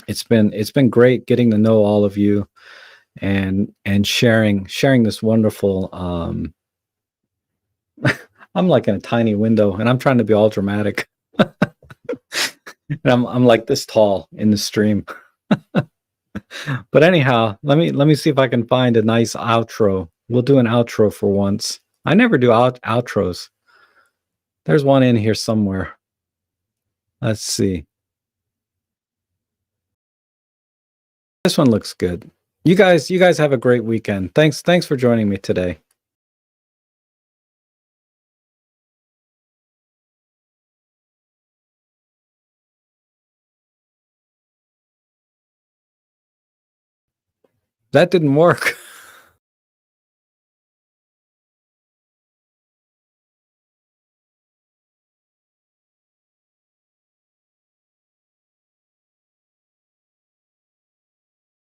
It's been great getting to know all of you and sharing this wonderful I'm like in a tiny window and I'm trying to be all dramatic. And I'm like this tall in the stream. But anyhow, let me see if I can find a nice outro. We'll do an outro for once. I never do outros. There's one in here somewhere. Let's see. This one looks good. You guys have a great weekend. Thanks for joining me today. That didn't work.